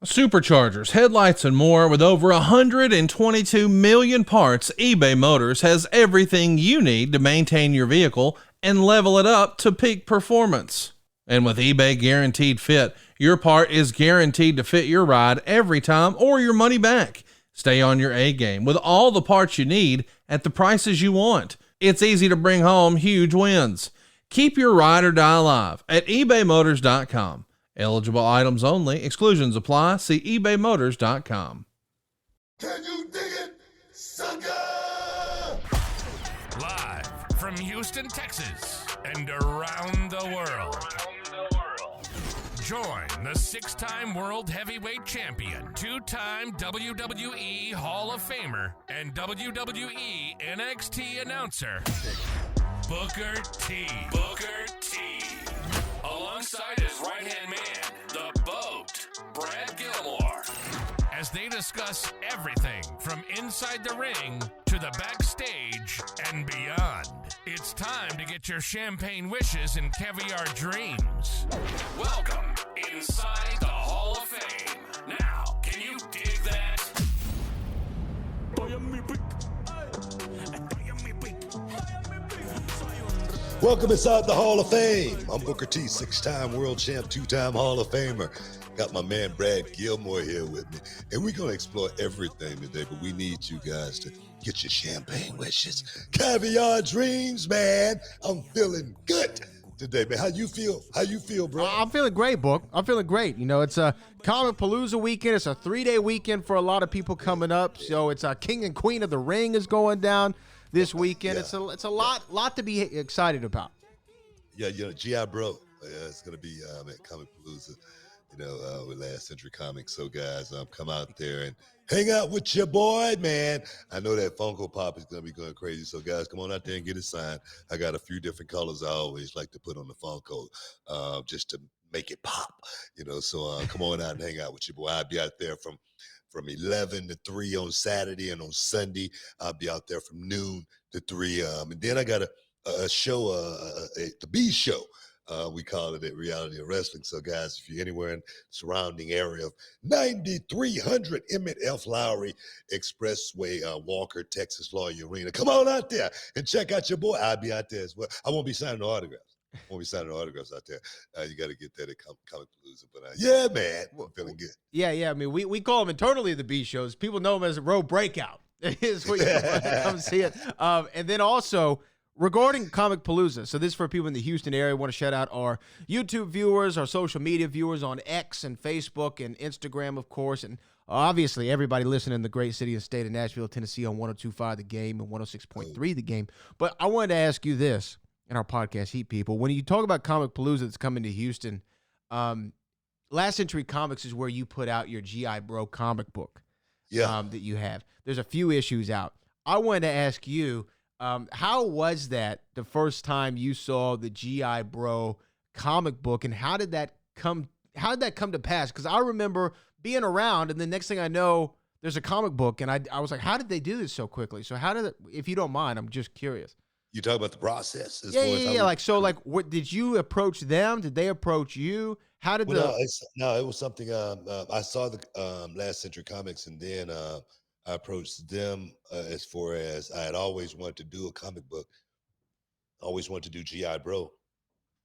Superchargers, headlights, and more. With over 122 million parts, eBay Motors has everything you need to maintain your vehicle and level it up to peak performance. And with eBay Guaranteed Fit, your part is guaranteed to fit your ride every time or your money back. Stay on your A game with all the parts you need at the prices you want. It's easy to bring home huge wins. Keep your ride or die alive at ebaymotors.com. Eligible items only. Exclusions apply. See ebaymotors.com. Can you dig it, sucker? Live from Houston, Texas, and around the world. Join the six-time World Heavyweight Champion, two-time WWE Hall of Famer, and WWE NXT announcer, Booker T. Booker T. Alongside his right-hand man, the BOAT, Brad Gilmore, as they discuss everything from inside the ring to the backstage and beyond. It's time to get your champagne wishes and caviar dreams. Welcome inside the Hall of Fame. Now, can you dig that? Welcome inside the Hall of Fame. I'm Booker T, six-time world champ, two-time Hall of Famer. Got my man Brad Gilmore here with me. And we're going to explore everything today, but we need you guys to get your champagne wishes. Caviar dreams, man. I'm feeling good today, man. How you feel? How you feel, bro? I'm feeling great, Book. I'm feeling great. You know, it's a Comicpalooza weekend. It's a 3-day weekend for a lot of people coming up. So it's a King and Queen of the Ring is going down this weekend. Yeah. It's a lot to be excited about. Yeah, you know, G.I. Bro. It's going to be at Comicpalooza, with Last Century Comics. So, guys, come out there and hang out with your boy, man. I know that Funko Pop is going to be going crazy. So, guys, come on out there and get it signed. I got a few different colors I always like to put on the Funko just to make it pop, So, come on out and hang out with your boy. I'll be out there from 11 to 3 on Saturday, and on Sunday, I'll be out there from noon to 3. And then I got a show, the B Show. We call it at Reality of Wrestling. So, guys, if you're anywhere in the surrounding area of 9300 Emmett F. Lowry Expressway, Walker, Texas, Lawyer Arena, come on out there and check out your boy. I'll be out there as well. I won't be signing no autographs. Won't be signing autographs out there. You got to get that at Comicpalooza. But yeah, man, I'm feeling good. Yeah. I mean, we call them internally the B shows. People know them as a Road Breakout. Is what you come see it. And then also regarding Comicpalooza. So this is for people in the Houston area. I want to shout out our YouTube viewers, our social media viewers on X and Facebook and Instagram, of course, and obviously everybody listening in the great city and state of Nashville, Tennessee on 102.5 The Game and 106.3 The Game. But I wanted to ask you this. In our podcast, Heat People, when you talk about Comicpalooza that's coming to Houston, Last Century Comics is where you put out your G.I. Bro comic book that you have. There's a few issues out. I wanted to ask you, how was that the first time you saw the G.I. Bro comic book, and how did that come to pass? Because I remember being around, and the next thing I know, there's a comic book, and I was like, how did they do this so quickly? So how did it, if you don't mind, I'm just curious. You talk about the process. Yeah. What did you approach them? Did they approach you? How did it was something. I saw the Last Century Comics, and then I approached them as far as I had always wanted to do a comic book. I always wanted to do G.I. Bro,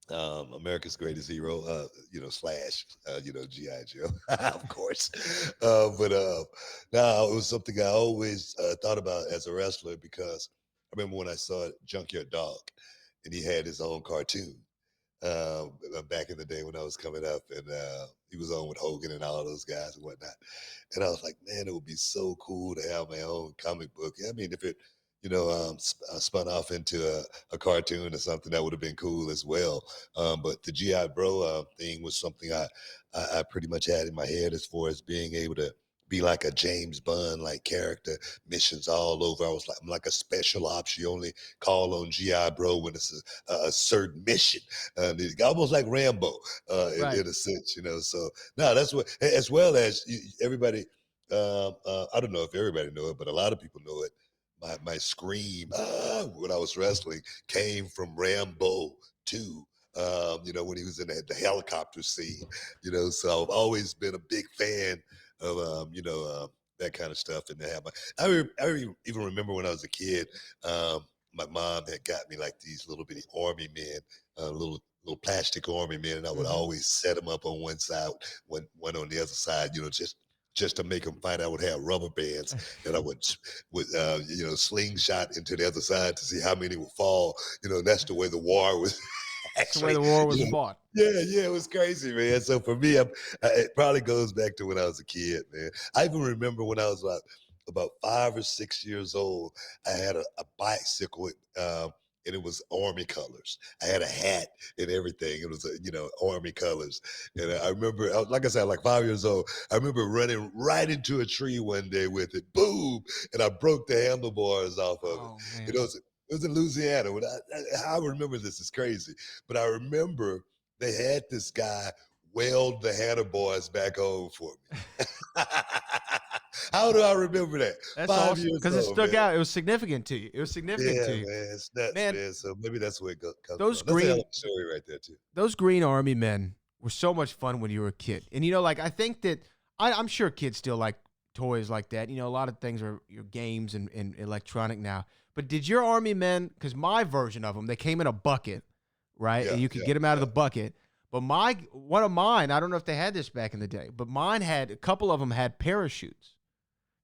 America's Greatest Hero, Slash, G.I. Joe, of course. But now it was something I always thought about as a wrestler, because I remember when I saw Junkyard Dog, and he had his own cartoon back in the day when I was coming up, and he was on with Hogan and all those guys and whatnot. And I was like, man, it would be so cool to have my own comic book. I mean, if it, spun off into a cartoon or something, that would have been cool as well. But the G.I. Bro thing was something I pretty much had in my head as far as being able to be like a James Bond like character, missions all over. I'm like a special ops. You only call on G.I. Bro when it's a certain mission. Almost like Rambo in a sense, So no, that's what, as well as everybody. I don't know if everybody know it, but a lot of people know it. My scream when I was wrestling came from Rambo 2. when he was in the helicopter scene, so I've always been a big fan of, that kind of stuff. And I even remember when I was a kid, my mom had got me like these little bitty army men, little plastic army men, and I would always set them up on one side, one on the other side, just to make them fight. I would have rubber bands that I would slingshot into the other side to see how many would fall. And that's the way the war was. That's the way the war was fought. Yeah, it was crazy, man. So for me, it probably goes back to when I was a kid, man. I even remember when I was about 5 or 6 years old, I had a bicycle, and it was Army colors. I had a hat and everything. It was, Army colors. And I remember, like I said, like 5 years old, I remember running right into a tree one day with it. Boom! And I broke the handlebars off of it. It was in Louisiana. How I remember this is crazy. But I remember they had this guy weld the handlebars back home for me. How do I remember that? That's awesome, because it stuck out. It was significant to you. Yeah, man, it's nuts, man. So maybe that's where it comes from. That's a hell of a story right there, too. Those Green Army men were so much fun when you were a kid. And, I think that I'm sure kids still like toys like that. A lot of things are your games and electronic now. But did your Army men, because my version of them, they came in a bucket, right? Yeah, and you could get them out of the bucket. But one of mine, I don't know if they had this back in the day, but a couple of them had parachutes.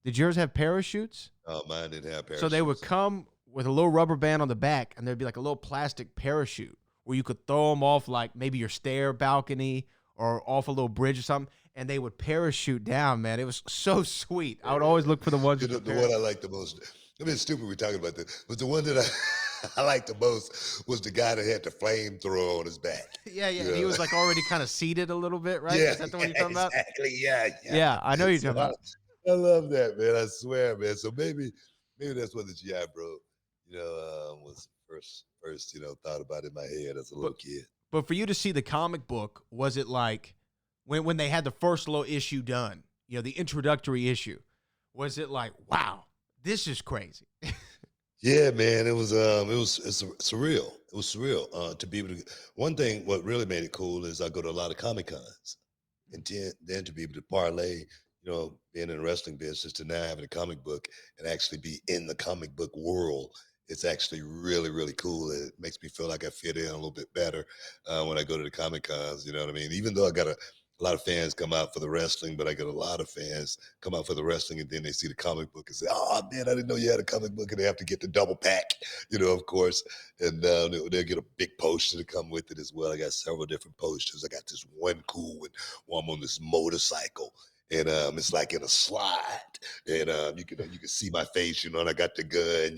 Did yours have parachutes? Oh, mine didn't have parachutes. So they would come with a little rubber band on the back, and there'd be like a little plastic parachute where you could throw them off like maybe your stair balcony or off a little bridge or something, and they would parachute down, man. It was so sweet. I would always look for the ones. The one I liked the most, I mean, it's stupid we're talking about this, but the one that I liked the most was the guy that had the flamethrower on his back. Yeah. He was like already kind of seated a little bit, right? Yeah, Is that the one you're talking about? Exactly, yeah. Yeah, I know you're talking about. I love that, man. I swear, man. So maybe that's what the GI Bro, was first, thought about in my head as a little kid. But for you to see the comic book, was it like when they had the first little issue done, the introductory issue, was it like, wow, this is crazy? Yeah, man, it's surreal. It was surreal to be able to. One thing, what really made it cool is I go to a lot of Comic Cons, and then to be able to parlay, being in the wrestling business to now having a comic book and actually be in the comic book world. It's actually really, really cool. It makes me feel like I fit in a little bit better when I go to the Comic Cons. You know what I mean? Even though I got a lot of fans come out for the wrestling, but I get a lot of fans come out for the wrestling and then they see the comic book and say, oh, man, I didn't know you had a comic book, and they have to get the double pack, of course. And they'll get a big poster to come with it as well. I got several different posters. I got this one cool one where I'm on this motorcycle. And it's like in a slide, and you can see my face, and I got the gun,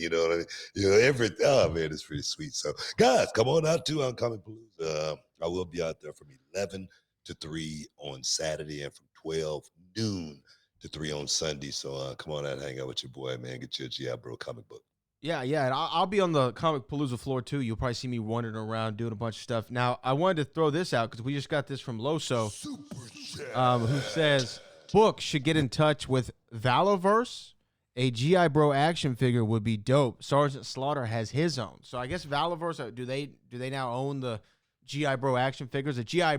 everything. Oh man, it's pretty sweet. So guys, come on out too on Comicpalooza. I will be out there from 11 to 3 on Saturday and from 12 noon to 3 on Sunday. So come on out and hang out with your boy, man. Get your GI Bro comic book. Yeah, and I'll be on the Comicpalooza floor too. You'll probably see me wandering around doing a bunch of stuff. Now, I wanted to throw this out because we just got this from Loso, who says Book should get in touch with Valiverse. A GI Bro action figure would be dope. Sergeant Slaughter has his own. So I guess Valiverse, do they now own the GI Bro action figures? A GI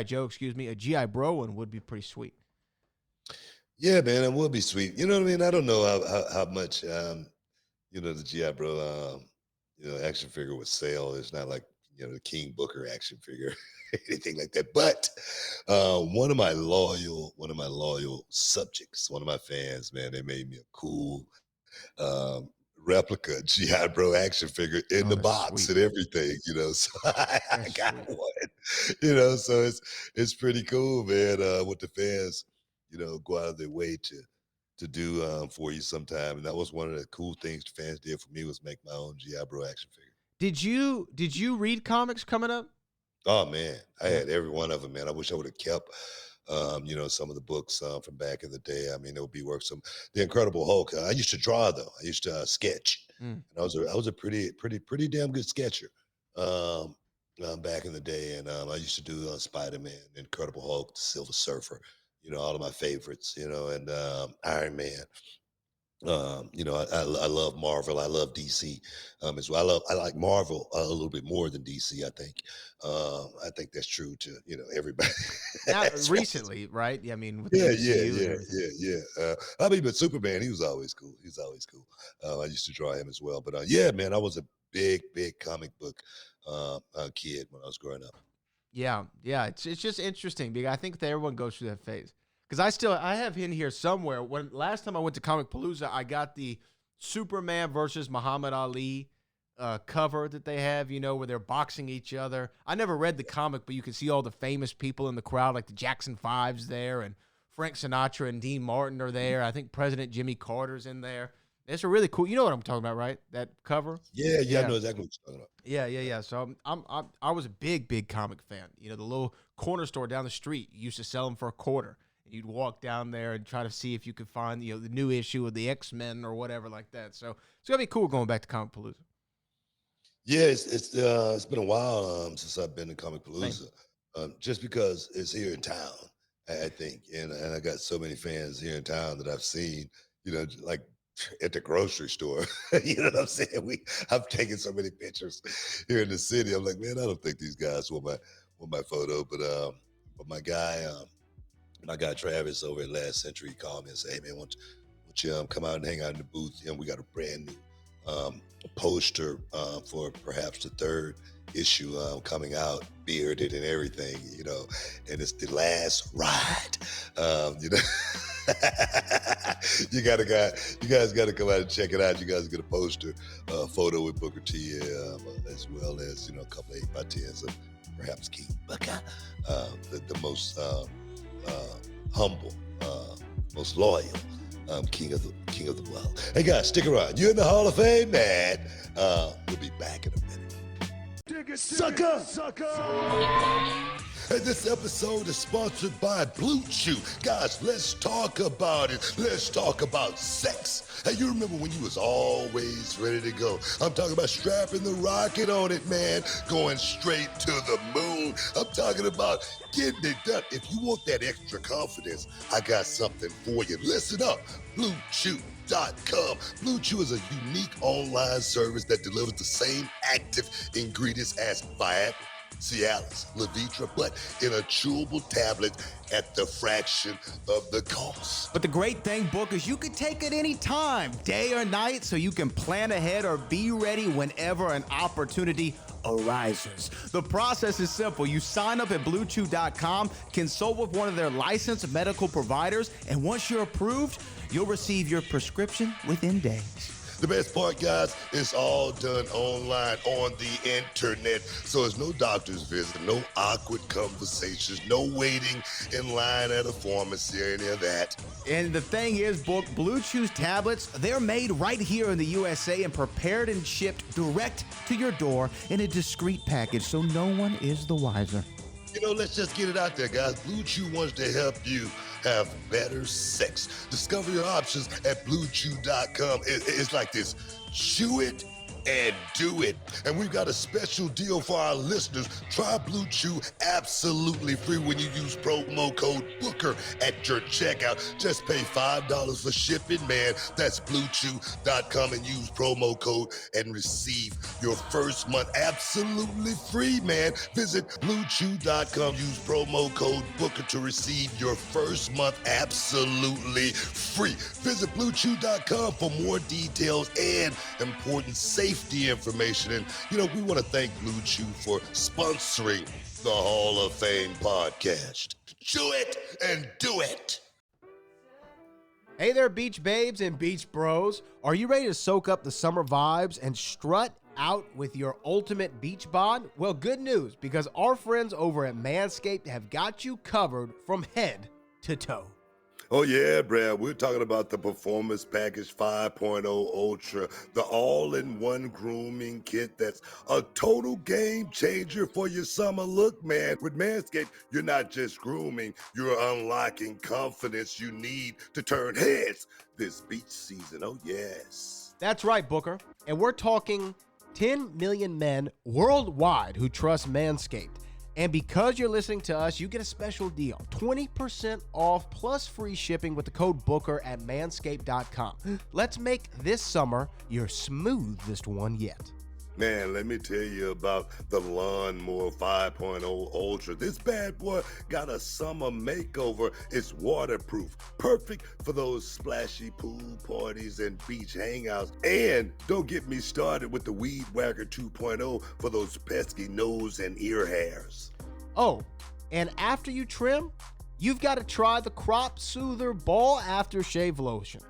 Joe, a GI Bro one would be pretty sweet. Yeah, man, it would be sweet. You know what I mean? I don't know how much the GI Bro action figure would sell. It's not like the King Booker action figure, anything like that. But one of my loyal subjects, one of my fans, man, they made me a cool replica GI Bro action figure in the box and everything, so I got one, so it's pretty cool, man, what the fans, go out of their way to do for you sometime. And that was one of the cool things the fans did for me, was make my own GI Bro action figure. Did you read comics coming up? Oh man, I had every one of them, man. I wish I would have kept some of the books from back in the day. I mean, it would be worth some. The Incredible Hulk. I used to draw though. I used to sketch, and I was a pretty damn good sketcher back in the day. And I used to do Spider-Man, Incredible Hulk, the Silver Surfer. All of my favorites. And Iron Man. I love Marvel. I love DC as well. I like Marvel a little bit more than DC. I think that's true to everybody. Now, As well. recently, right? Yeah, I mean, with the Yeah, MCU and everything. I mean, but Superman, he was always cool. He's always cool. I used to draw him as well. But yeah, man, I was a big comic book kid when I was growing up. Yeah, yeah. It's just interesting because I think that everyone goes through that phase. Because I have in here somewhere. When last time I went to Comicpalooza, I got the Superman versus Muhammad Ali cover that they have, where they're boxing each other. I never read the comic, but you can see all the famous people in the crowd, like the Jackson Fives there, and Frank Sinatra and Dean Martin are there. I think President Jimmy Carter's in there. It's a really cool. You know what I'm talking about, right? That cover. Yeah, I know exactly what you're talking about. Yeah. So I was a big comic fan. The little corner store down the street used to sell them for $0.25. And you'd walk down there and try to see if you could find the new issue of the X-Men or whatever like that. So it's gonna be cool going back to Comicpalooza. Yeah, it's been a while since I've been to Comicpalooza, just because it's here in town, I think, and I got so many fans here in town that I've seen, like at the grocery store. You know what I'm saying? I've taken so many pictures here in the city. I'm like, man, I don't think these guys want my photo, but my guy Travis over at Last Century called me and said, hey man, won't you come out and hang out in the booth? We got a brand new poster for perhaps the third issue coming out, bearded and everything, and it's The Last Ride. You guys got to come out and check it out. You guys get a poster, photo with Booker T, as well as a couple of 8x10s of perhaps King Booker, the most humble, most loyal king of the world. Hey guys, stick around. You're in the Hall of Fame, man. We'll be back in a minute. Sucker! And this episode is sponsored by Blue Chew. Guys, let's talk about it. Let's talk about sex. Hey, you remember when you was always ready to go? I'm talking about strapping the rocket on it, man. Going straight to the moon. I'm talking about getting it done. If you want that extra confidence, I got something for you. Listen up. BlueChew.com. Blue Chew is a unique online service that delivers the same active ingredients as Viagra, Cialis, Levitra, but in a chewable tablet at the fraction of the cost. But the great thing, Book, is you can take it any time, day or night, so you can plan ahead or be ready whenever an opportunity arises. The process is simple. You sign up at BlueChew.com, consult with one of their licensed medical providers, and once you're approved, you'll receive your prescription within days. The best part, guys, it's all done online on the internet. So there's no doctor's visit, no awkward conversations, no waiting in line at a pharmacy or any of that. And the thing is, Book, Blue Chew's tablets, they're made right here in the USA and prepared and shipped direct to your door in a discreet package, so no one is the wiser. Let's just get it out there, guys. Blue Chew wants to help you have better sex. Discover your options at BlueChew.com. It's like this. Chew it and do it. And we've got a special deal for our listeners. Try Blue Chew absolutely free when you use promo code Booker at your checkout. Just pay $5 for shipping, man. That's BlueChew.com and use promo code and receive your first month absolutely free, man. Visit BlueChew.com. Use promo code Booker to receive your first month absolutely free. Visit BlueChew.com for more details and important safety information. And, we want to thank Blue Chew for sponsoring the Hall of Fame podcast. Chew it and do it. Hey there, beach babes and beach bros. Are you ready to soak up the summer vibes and strut out with your ultimate beach bod? Well, good news, because our friends over at Manscaped have got you covered from head to toe. Oh yeah, Brad, we're talking about the Performance Package 5.0 Ultra, the all-in-one grooming kit that's a total game changer for your summer look, man. With Manscaped, you're not just grooming, you're unlocking confidence you need to turn heads this beach season. Oh yes. That's right, Booker. And we're talking 10 million men worldwide who trust Manscaped. And because you're listening to us, you get a special deal. 20% off plus free shipping with the code BOOKER at manscaped.com. Let's make this summer your smoothest one yet. Man, let me tell you about the Lawnmower 5.0 Ultra. This bad boy got a summer makeover. It's waterproof, perfect for those splashy pool parties and beach hangouts. And don't get me started with the Weed Whacker 2.0 for those pesky nose and ear hairs. Oh, and after you trim, you've got to try the Crop Soother Ball Aftershave Lotion.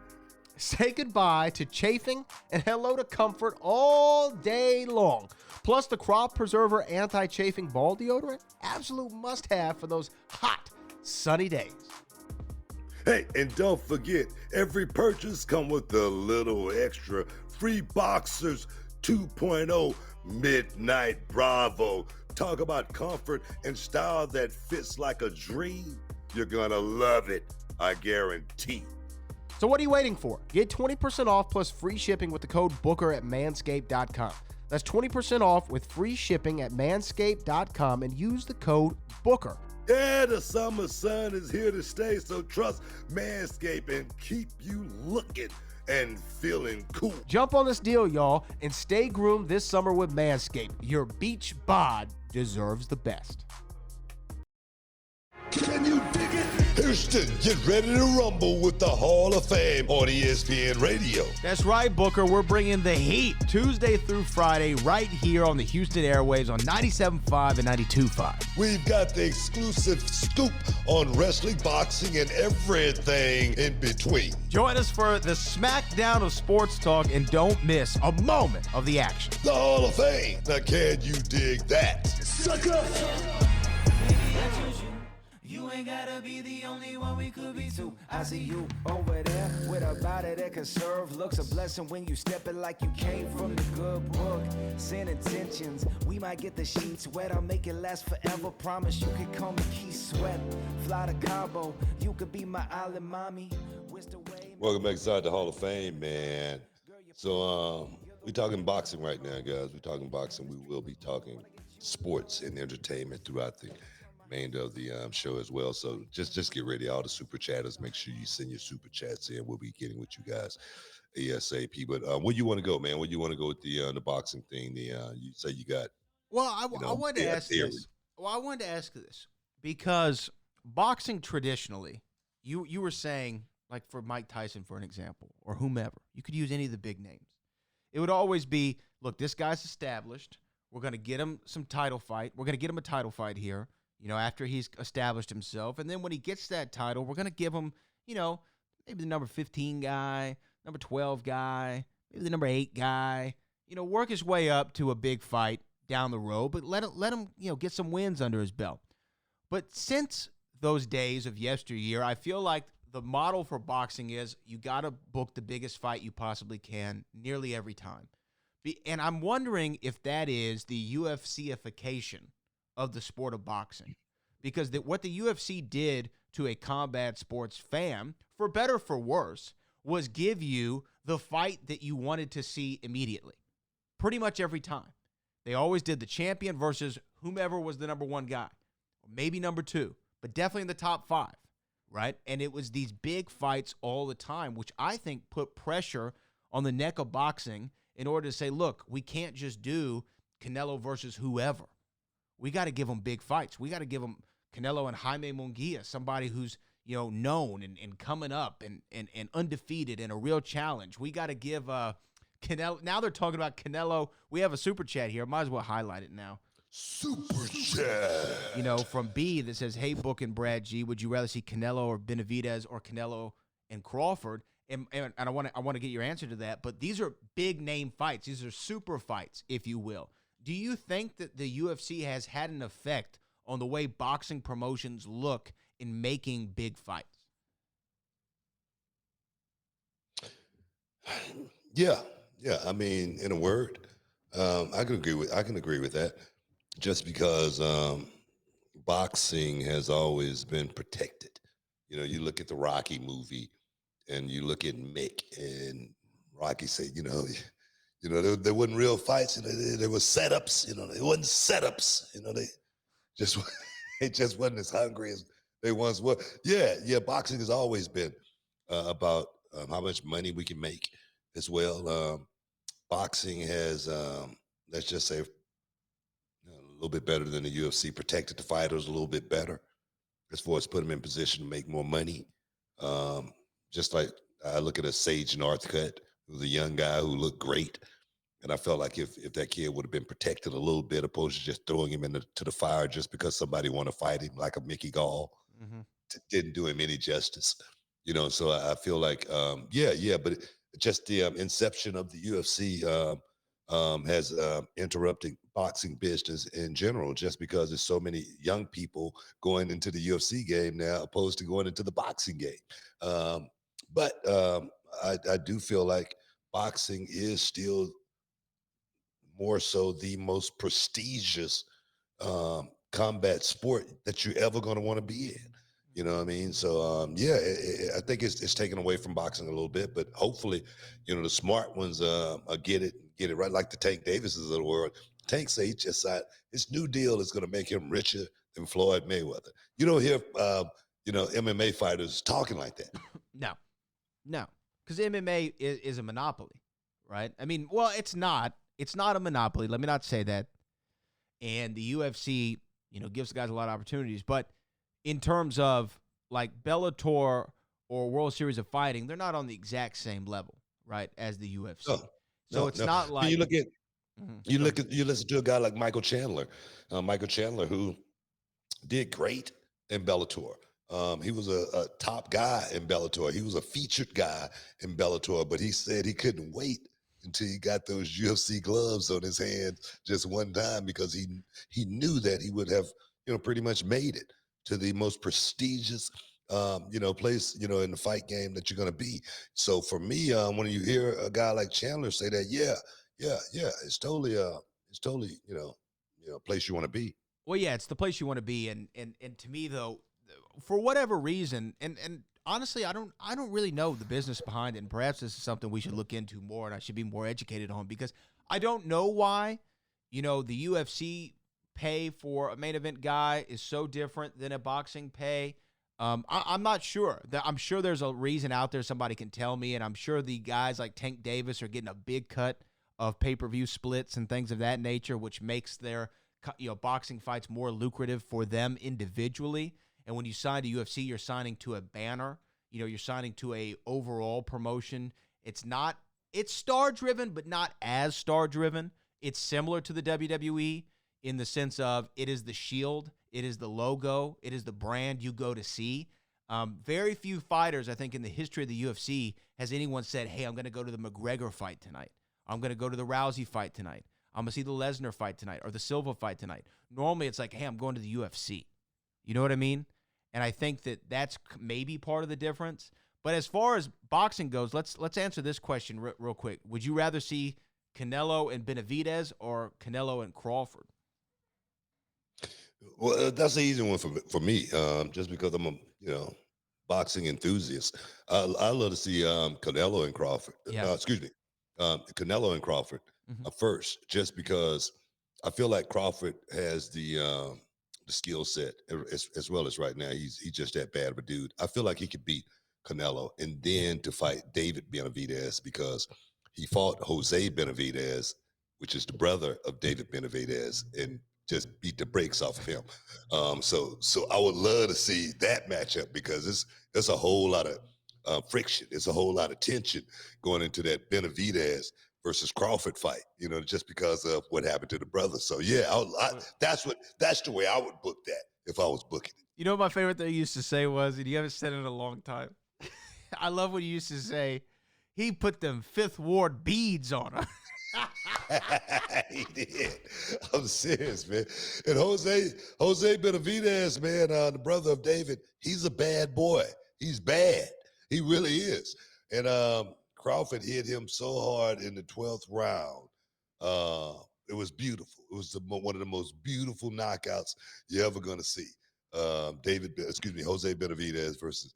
Say goodbye to chafing and hello to comfort all day long. Plus, the Crop Preserver Anti-Chafing Ball Deodorant, absolute must-have for those hot, sunny days. Hey, and don't forget, every purchase come with a little extra free Boxers 2.0 Midnight Bravo. Talk about comfort and style that fits like a dream. You're gonna love it, I guarantee. So what are you waiting for? Get 20% off plus free shipping with the code BOOKER at manscaped.com. That's 20% off with free shipping at manscaped.com and use the code BOOKER. Yeah, the summer sun is here to stay, so trust Manscaped and keep you looking and feeling cool. Jump on this deal, y'all, and stay groomed this summer with Manscaped. Your beach bod deserves the best. Can you dig it? Houston, get ready to rumble with the Hall of Fame on ESPN Radio. That's right, Booker. We're bringing the heat Tuesday through Friday right here on the Houston airwaves on 97.5 and 92.5. We've got the exclusive scoop on wrestling, boxing, and everything in between. Join us for the smackdown of sports talk and don't miss a moment of the action. The Hall of Fame. Now, can you dig that? Sucker! You ain't gotta be the only one, we could be two. I see you over there with a body that can serve. Looks a blessing when you step it like you came from the good book. Sin intentions, we might get the sheets wet. I'll make it last forever. Promise you could call me Key Sweat. Fly to Cabo, you could be my island mommy. Welcome back inside the Hall of Fame, man. So we're talking boxing right now, guys. We're talking boxing. We will be talking sports and entertainment throughout the remainder of the show as well. So just get ready, all the super chatters. Make sure you send your super chats in. We'll be getting with you guys ASAP. But where you want to go, man? Where you want to go with the boxing thing? You say you got. Well, I wanted to ask this. Well, I wanted to ask this because boxing traditionally, you were saying, like for Mike Tyson, for an example, or whomever, you could use any of the big names. It would always be, look, this guy's established. We're going to get him some title fight. We're going to get him a title fight here, after he's established himself. And then when he gets that title, we're going to give him, maybe the number 15 guy, number 12 guy, maybe the number 8 guy, work his way up to a big fight down the road, but let him, get some wins under his belt. But since those days of yesteryear, I feel like the model for boxing is you got to book the biggest fight you possibly can nearly every time. And I'm wondering if that is the UFC-ification of the sport of boxing. Because what the UFC did to a combat sports fan, for better or for worse, was give you the fight that you wanted to see immediately. Pretty much every time. They always did the champion versus whomever was the number 1 guy. Maybe number 2, but definitely in the top 5. Right? And it was these big fights all the time, which I think put pressure on the neck of boxing in order to say, look, we can't just do Canelo versus whoever. We got to give them big fights. We got to give them Canelo and Jaime Munguia, somebody who's, known and coming up and undefeated and a real challenge. We got to give Canelo. Now they're talking about Canelo. We have a super chat here. Might as well highlight it now. Super chat. From B that says, hey, Book and Brad G, would you rather see Canelo or Benavidez or Canelo and Crawford? And I want to get your answer to that. But these are big name fights. These are super fights, if you will. Do you think that the UFC has had an effect on the way boxing promotions look in making big fights? Yeah. I mean, in a word, I can agree with that. Just because boxing has always been protected. You look at the Rocky movie, and you look at Mick, and Rocky said, there wasn't real fights. There were setups. There wasn't setups. They just they just wasn't as hungry as they once were. Yeah. Boxing has always been about how much money we can make as well. Boxing has, let's just say, a little bit better than the UFC, protected the fighters a little bit better as far as put them in position to make more money. Just like I look at a Sage Northcutt, who was a young guy who looked great. And I felt like if that kid would have been protected a little bit, opposed to just throwing him into the fire just because somebody want to fight him, like a Mickey Gall, didn't do him any justice. So I feel like, but just the inception of the UFC has interrupted boxing business in general, just because there's so many young people going into the UFC game now, opposed to going into the boxing game. But I do feel like boxing is still more so the most prestigious combat sport that you're ever going to want to be in. You know what I mean? So, I think it's taken away from boxing a little bit, but hopefully, the smart ones get it right, like the Tank Davises of the world. Tank say he just said his new deal is going to make him richer than Floyd Mayweather. You don't hear, MMA fighters talking like that. No, because MMA is a monopoly, right? I mean, well, it's not. It's not a monopoly. Let me not say that. And the UFC, gives the guys a lot of opportunities. But in terms of like Bellator or World Series of Fighting, they're not on the exact same level, right, as the UFC. So it's not like you listen to a guy like Michael Chandler, who did great in Bellator. He was a top guy in Bellator. He was a featured guy in Bellator, but he said he couldn't wait until he got those UFC gloves on his hands just one time, because he knew that he would have, pretty much made it to the most prestigious, place, in the fight game that you're going to be. So for me, when you hear a guy like Chandler say that, it's totally, a place you want to be. Well, yeah, it's the place you want to be. And to me, though, for whatever reason, and honestly, I don't really know the business behind it, and perhaps this is something we should look into more, and I should be more educated on, because I don't know why, the UFC pay for a main event guy is so different than a boxing pay. I'm not sure. I'm sure there's a reason out there. Somebody can tell me, and I'm sure the guys like Tank Davis are getting a big cut of pay-per-view splits and things of that nature, which makes their boxing fights more lucrative for them individually. And when you sign to UFC, you're signing to a banner. You're signing to a overall promotion. It's star-driven, but not as star-driven. It's similar to the WWE in the sense of it is the shield, it is the logo, it is the brand you go to see. Very few fighters, I think, in the history of the UFC has anyone said, hey, I'm going to go to the McGregor fight tonight. I'm going to go to the Rousey fight tonight. I'm going to see the Lesnar fight tonight or the Silva fight tonight. Normally, it's like, hey, I'm going to the UFC. You know what I mean? And I think that's maybe part of the difference. But as far as boxing goes, let's answer this question real quick. Would you rather see Canelo and Benavidez or Canelo and Crawford? Well, that's an easy one for me, just because I'm a boxing enthusiast. I love to see Canelo and Crawford. Yeah. Canelo and Crawford first, just because I feel like Crawford has the skill set as well as right now. He's just that bad of a dude. I feel like he could beat Canelo, and then to fight David Benavidez, because he fought Jose Benavidez, which is the brother of David Benavidez, and just beat the brakes off of him. So I would love to see that matchup, because there's a whole lot of friction. It's a whole lot of tension going into that Benavidez versus Crawford fight, just because of what happened to the brother. So that's the way I would book that if I was booking it. You know what my favorite thing he used to say was, and you haven't said it in a long time, I love what he used to say, he put them Fifth Ward beads on her. He did. I'm serious, man. And Jose Benavidez, man, the brother of David, he's a bad boy. He's bad. He really is. And Crawford hit him so hard in the 12th round. It was beautiful. It was one of the most beautiful knockouts you're ever going to see. Jose Benavidez versus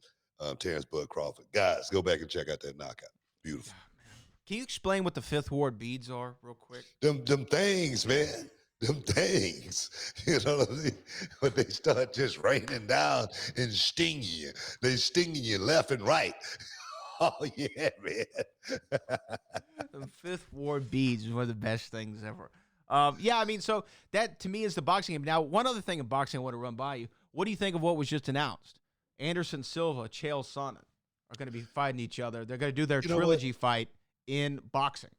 Terrence Bud Crawford. Guys, go back and check out that knockout. Beautiful. Can you explain what the Fifth Ward beads are real quick? Them things, man. them things, you know what I mean? When they start just raining down and stinging you, they stinging you left and right. Oh yeah, man. The Fifth Ward beads is one of the best things ever. Yeah, I mean, so that to me is the boxing game. Now, one other thing in boxing I want to run by you. What do you think of what was just announced? Anderson Silva, Chael Sonnen are going to be fighting each other. They're going to do their trilogy fight in boxing.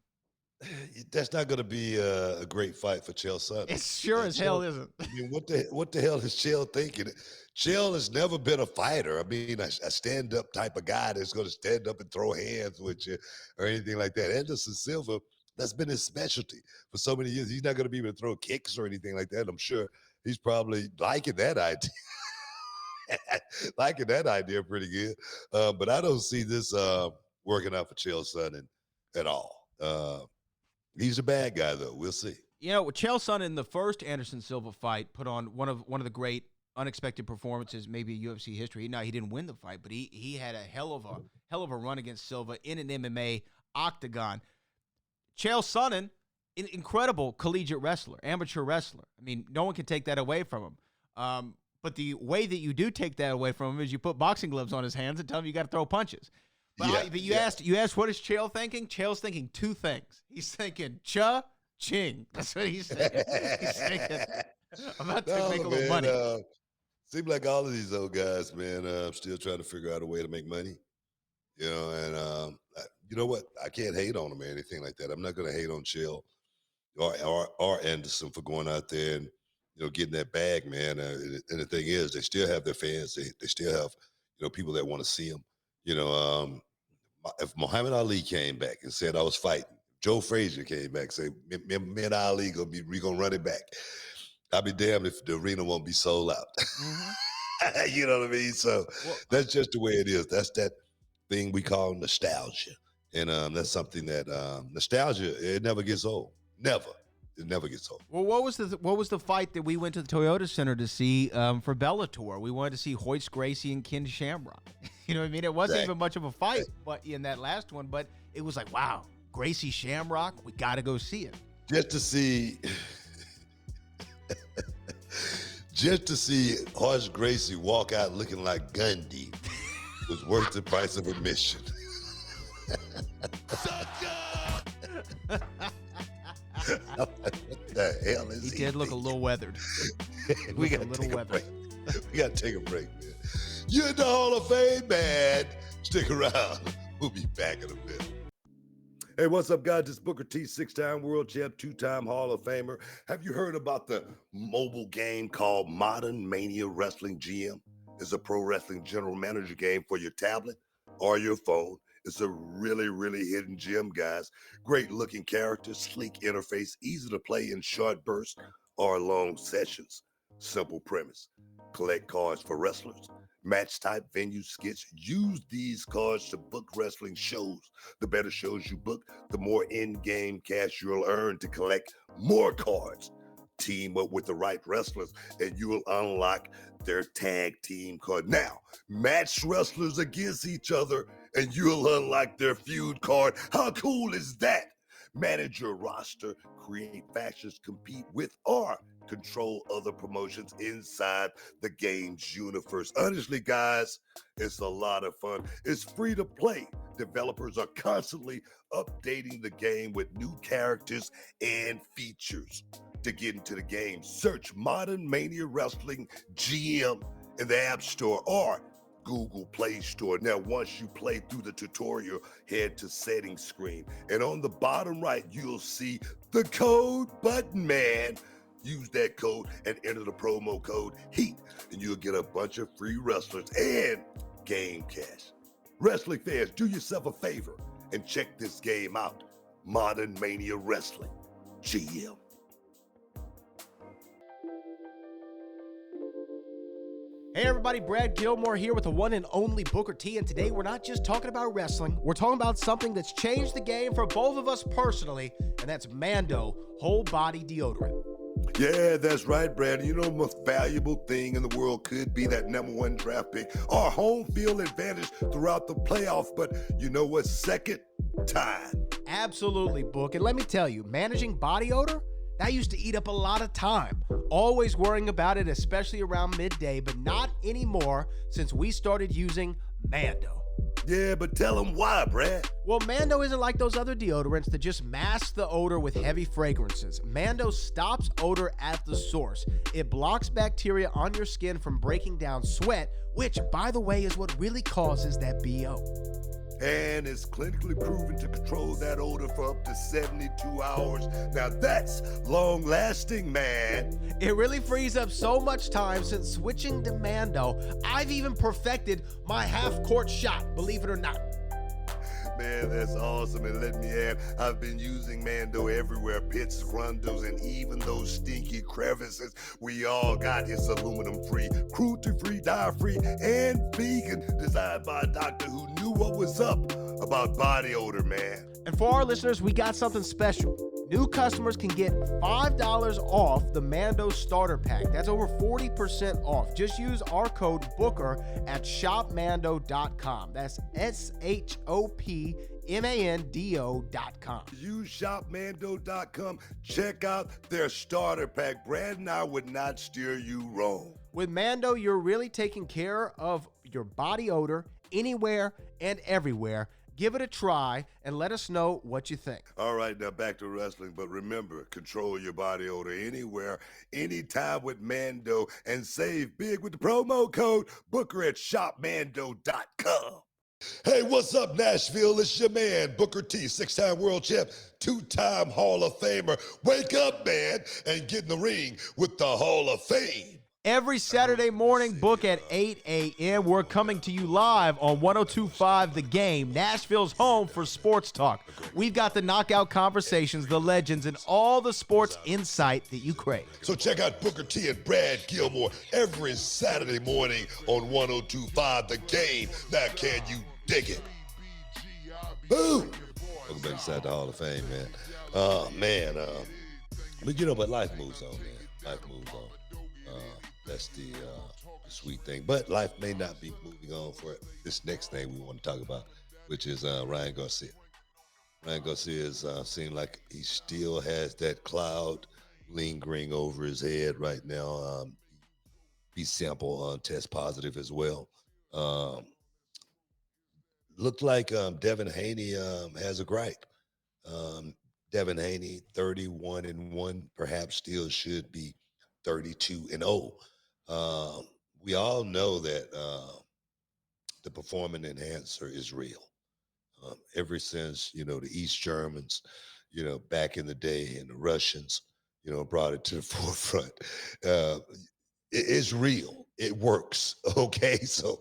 That's not going to be a great fight for Chael Sonnen. It sure as hell isn't. I mean, what the hell is Chael thinking? Chael has never been a fighter. I mean, a stand-up type of guy that's going to stand up and throw hands with you or anything like that. Anderson Silva, that's been his specialty for so many years. He's not going to be able to throw kicks or anything like that. I'm sure he's probably liking that idea. Liking that idea pretty good. But I don't see this working out for Chael Sonnen at all. He's a bad guy, though. We'll see. You know, Chael Sonnen in the first Anderson Silva fight put on one of the great unexpected performances, maybe UFC history. Now, he didn't win the fight, but he had a hell of a run against Silva in an MMA octagon. Chael Sonnen, an incredible collegiate wrestler, amateur wrestler. I mean, no one can take that away from him. But the way that you do take that away from him is you put boxing gloves on his hands and tell him you got to throw punches. But you asked, what is Chael thinking? Chael's thinking two things. He's thinking cha-ching. That's what he's thinking. He's thinking, I'm about to make a little money. Seems like all of these old guys, man, still trying to figure out a way to make money. You know, and you know what? I can't hate on them or anything like that. I'm not going to hate on Chael or Anderson for going out there and, getting that bag, man. And the thing is, they still have their fans. They still have, people that want to see them. If Muhammad Ali came back and said I was fighting, Joe Frazier came back and said, me and Ali we gonna run it back. I'll be damned if the arena won't be sold out. Mm-hmm. You know what I mean? So that's just the way it is. That's that thing we call nostalgia. And that's something that nostalgia, it never gets old. Never. It never gets old. Well, what was the fight that we went to the Toyota Center to see for Bellator? We wanted to see Royce Gracie and Ken Shamrock. You know what I mean? It wasn't even much of a fight, but in that last one, but it was like, wow, Gracie Shamrock, we got to go see it. Just to see Royce Gracie walk out looking like Gundy was worth the price of admission. What the hell is he did look a little weathered. We got to take a break. We got to take a break, man. You're in the Hall of Fame, man. Stick around. We'll be back in a bit. Hey, what's up, guys? It's Booker T, 6-time world champ, 2-time Hall of Famer. Have you heard about the mobile game called Modern Mania Wrestling GM? It's a pro wrestling general manager game for your tablet or your phone. It's a really, really hidden gem, guys. Great looking characters, sleek interface, easy to play in short bursts or long sessions. Simple premise. Collect cards for wrestlers. Match type, venue, skits. Use these cards to book wrestling shows. The better shows you book, the more in-game cash you'll earn to collect more cards. Team up with the right wrestlers and you will unlock their tag team card. Now, match wrestlers against each other and you'll unlock their feud card. How cool is that? Manage your roster, create factions, compete with or control other promotions inside the game's universe. Honestly, guys, it's a lot of fun. It's free to play. Developers are constantly updating the game with new characters and features. To get into the game, search Modern Mania Wrestling GM in the App Store or Google Play Store. Now, once you play through the tutorial, head to settings screen. And on the bottom right, you'll see the code button, man. Use that code and enter the promo code HEAT, and you'll get a bunch of free wrestlers and game cash. Wrestling fans, do yourself a favor and check this game out. Modern Mania Wrestling GM. Hey everybody, Brad Gilmore here with the one and only Booker T, and today we're not just talking about wrestling, we're talking about something that's changed the game for both of us personally, and that's Mando Whole Body Deodorant. Yeah, that's right, Brad. You know, the most valuable thing in the world could be that #1 draft pick or home field advantage throughout the playoffs, but you know what's second? Time. Absolutely, Book, and let me tell you, managing body odor, That used to eat up a lot of time. Always worrying about it, especially around midday, but not anymore since we started using Mando. Yeah, but tell them why, Brad. Well, Mando isn't like those other deodorants that just mask the odor with heavy fragrances. Mando stops odor at the source. It blocks bacteria on your skin from breaking down sweat, which, by the way, is what really causes that BO. And it's clinically proven to control that odor for up to 72 hours. Now that's long-lasting, man. It really frees up so much time since switching to Mando. I've even perfected my half-court shot, believe it or not. Man, that's awesome. And let me add, I've been using Mando everywhere. Pits, grundles, and even those stinky crevices. We all got. It's aluminum-free, cruelty-free, dye-free, and vegan. Designed by a doctor who knew what was up about body odor, man. And for our listeners, we got something special. New customers can get $5 off the Mando starter pack. That's over 40% off. Just use our code Booker at shopmando.com. That's shopmando.com. Use shopmando.com. Check out their starter pack. Brad and I would not steer you wrong. With Mando, you're really taking care of your body odor anywhere and everywhere. Give it a try and let us know what you think. All right, now back to wrestling. But remember, control your body odor anywhere, anytime with Mando, and save big with the promo code Booker at shopmando.com. Hey, what's up, Nashville? It's your man, Booker T, 6-time world champ, 2-time Hall of Famer. Wake up, man, and get in the ring with the Hall of Fame. Every Saturday morning, book at 8 a.m. We're coming to you live on 102.5 The Game, Nashville's home for sports talk. We've got the knockout conversations, the legends, and all the sports insight that you crave. So check out Booker T and Brad Gilmore every Saturday morning on 102.5 The Game. Now, can you dig it? Boom! Welcome back inside the Hall of Fame, man. But you know, but life moves on, man. Life moves on. That's the sweet thing. But life may not be moving on for this next thing we want to talk about, which is Ryan Garcia. Ryan Garcia seems like he still has that cloud lingering over his head right now. B-sample test positive as well. Looked like Devin Haney has a gripe. Devin Haney, 31-1, perhaps still should be 32-0. We all know that the performance enhancer is real. Ever since, the East Germans, back in the day, and the Russians, brought it to the forefront. It's real. It works. Okay. So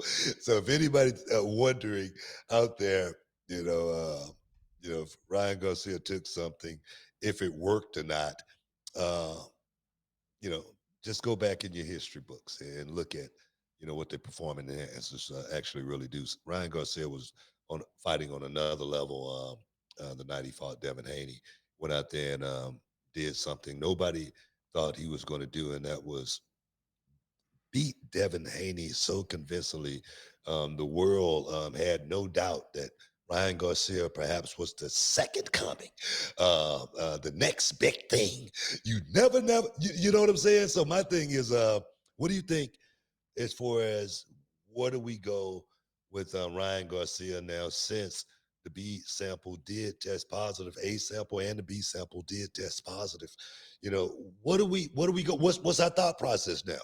if anybody's wondering out there, if Ryan Garcia took something, if it worked or not, just go back in your history books and look at, what the performance enhancers actually really do. Ryan Garcia was fighting on another level the night he fought Devin Haney. Went out there and did something nobody thought he was going to do, and that was beat Devin Haney so convincingly. The world had no doubt that Ryan Garcia perhaps was the second coming, the next big thing. You never, you know what I'm saying? So my thing is, what do you think as far as where do we go with Ryan Garcia now, since the B sample did test positive, A sample and the B sample did test positive? What do we go? What's our thought process now?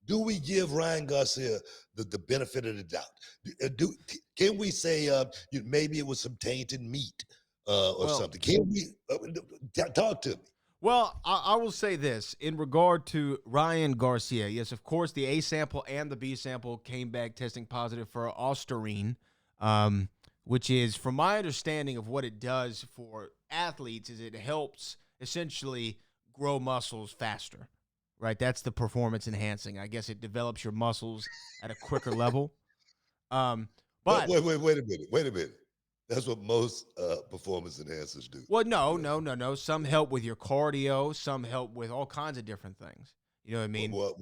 Do we give Ryan Garcia the benefit of the doubt? Can we say maybe it was some tainted meat or something? Can we talk to me? Well, I will say this in regard to Ryan Garcia. Yes, of course, the A sample and the B sample came back testing positive for ostarine, which is, from my understanding of what it does for athletes, is it helps essentially grow muscles faster. Right, that's the performance enhancing. I guess it develops your muscles at a quicker level. But wait a minute. That's what most performance enhancers do. Well, no. Some help with your cardio. Some help with all kinds of different things. You know what I mean? What?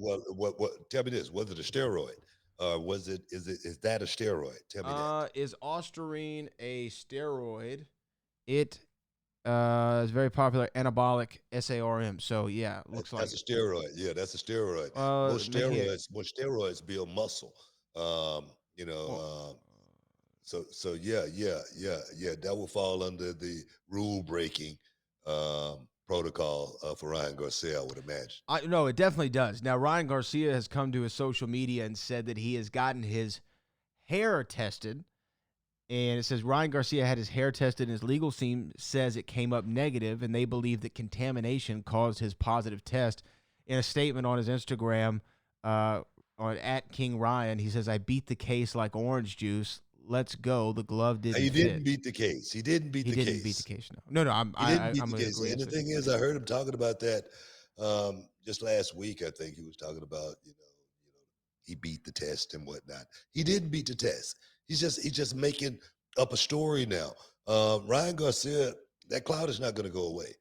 Tell me this: was it a steroid? Is that a steroid? Tell me that. Is ostarine a steroid? It It's very popular anabolic SARM. So yeah, looks like That's a steroid. Yeah, that's a steroid. Most here. steroids build muscle. You know, Well, so yeah. That will fall under the rule breaking protocol for Ryan Garcia, I would imagine. No, it definitely does. Now, Ryan Garcia has come to his social media and said that he has gotten his hair tested. And it says Ryan Garcia had his hair tested, and his legal team says it came up negative, and they believe that contamination caused his positive test. In a statement on his Instagram, on at King Ryan, he says, "I beat the case like orange juice. Let's go. The glove didn't He didn't fit." beat the case. He didn't beat He the didn't case. beat the case. No. I'm He didn't beat I'm the going to case. agree. And the thing is, I heard him talking about that just last week. I think he was talking about he beat the test and whatnot. He didn't beat the test. He's just making up a story now. Ryan Garcia, that cloud is not going to go away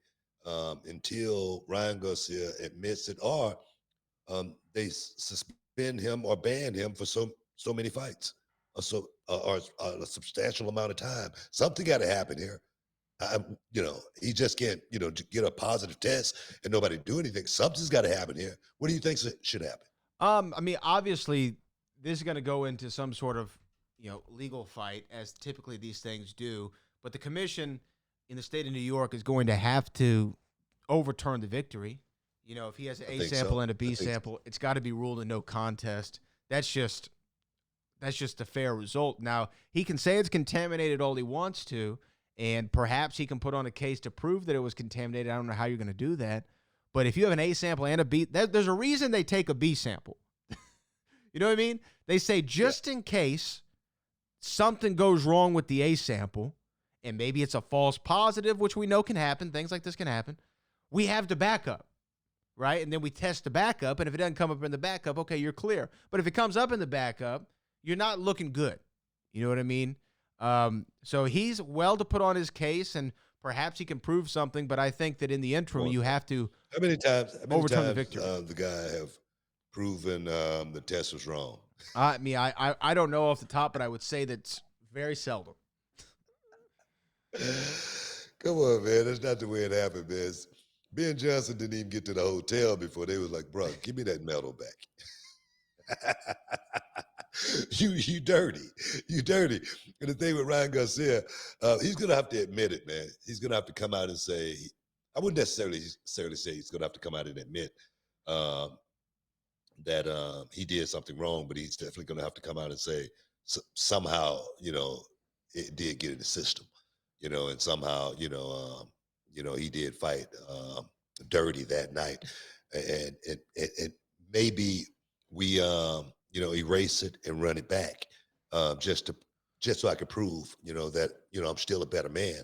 until Ryan Garcia admits it, or they suspend him or ban him for so many fights, or a substantial amount of time. Something got to happen here. He just can't, get a positive test and nobody do anything. Something's got to happen here. What do you think should happen? I mean, obviously, this is going to go into some sort of, legal fight, as typically these things do. But the commission in the state of New York is going to have to overturn the victory. If he has an A sample and a B sample, it's got to be ruled a no contest. That's just a fair result. Now, he can say it's contaminated all he wants to, and perhaps he can put on a case to prove that it was contaminated. I don't know how you're going to do that. But if you have an A sample and a B, there's a reason they take a B sample. You know what I mean? They say just in case something goes wrong with the A sample, and maybe it's a false positive, which we know can happen. Things like this can happen. We have the backup, right? And then we test the backup, and if it doesn't come up in the backup, okay, you're clear. But if it comes up in the backup, you're not looking good. You know what I mean? So he's well to put on his case, and perhaps he can prove something, but I think that in the interim, you have to How many times overturn the victory. The guy have proven the test was wrong? I mean, I don't know off the top, but I would say that's very seldom. Come on, man. That's not the way it happened, man. Ben Johnson didn't even get to the hotel before they was like, bro, give me that medal back. You dirty. You dirty. And the thing with Ryan Garcia, he's going to have to admit it, man. He's going to have to come out and say, I wouldn't necessarily say he's going to have to come out and admit that he did something wrong, but he's definitely going to have to come out and say somehow, it did get in the system, and somehow, he did fight dirty that night. And maybe we, erase it and run it back just so I could prove, that, I'm still a better man.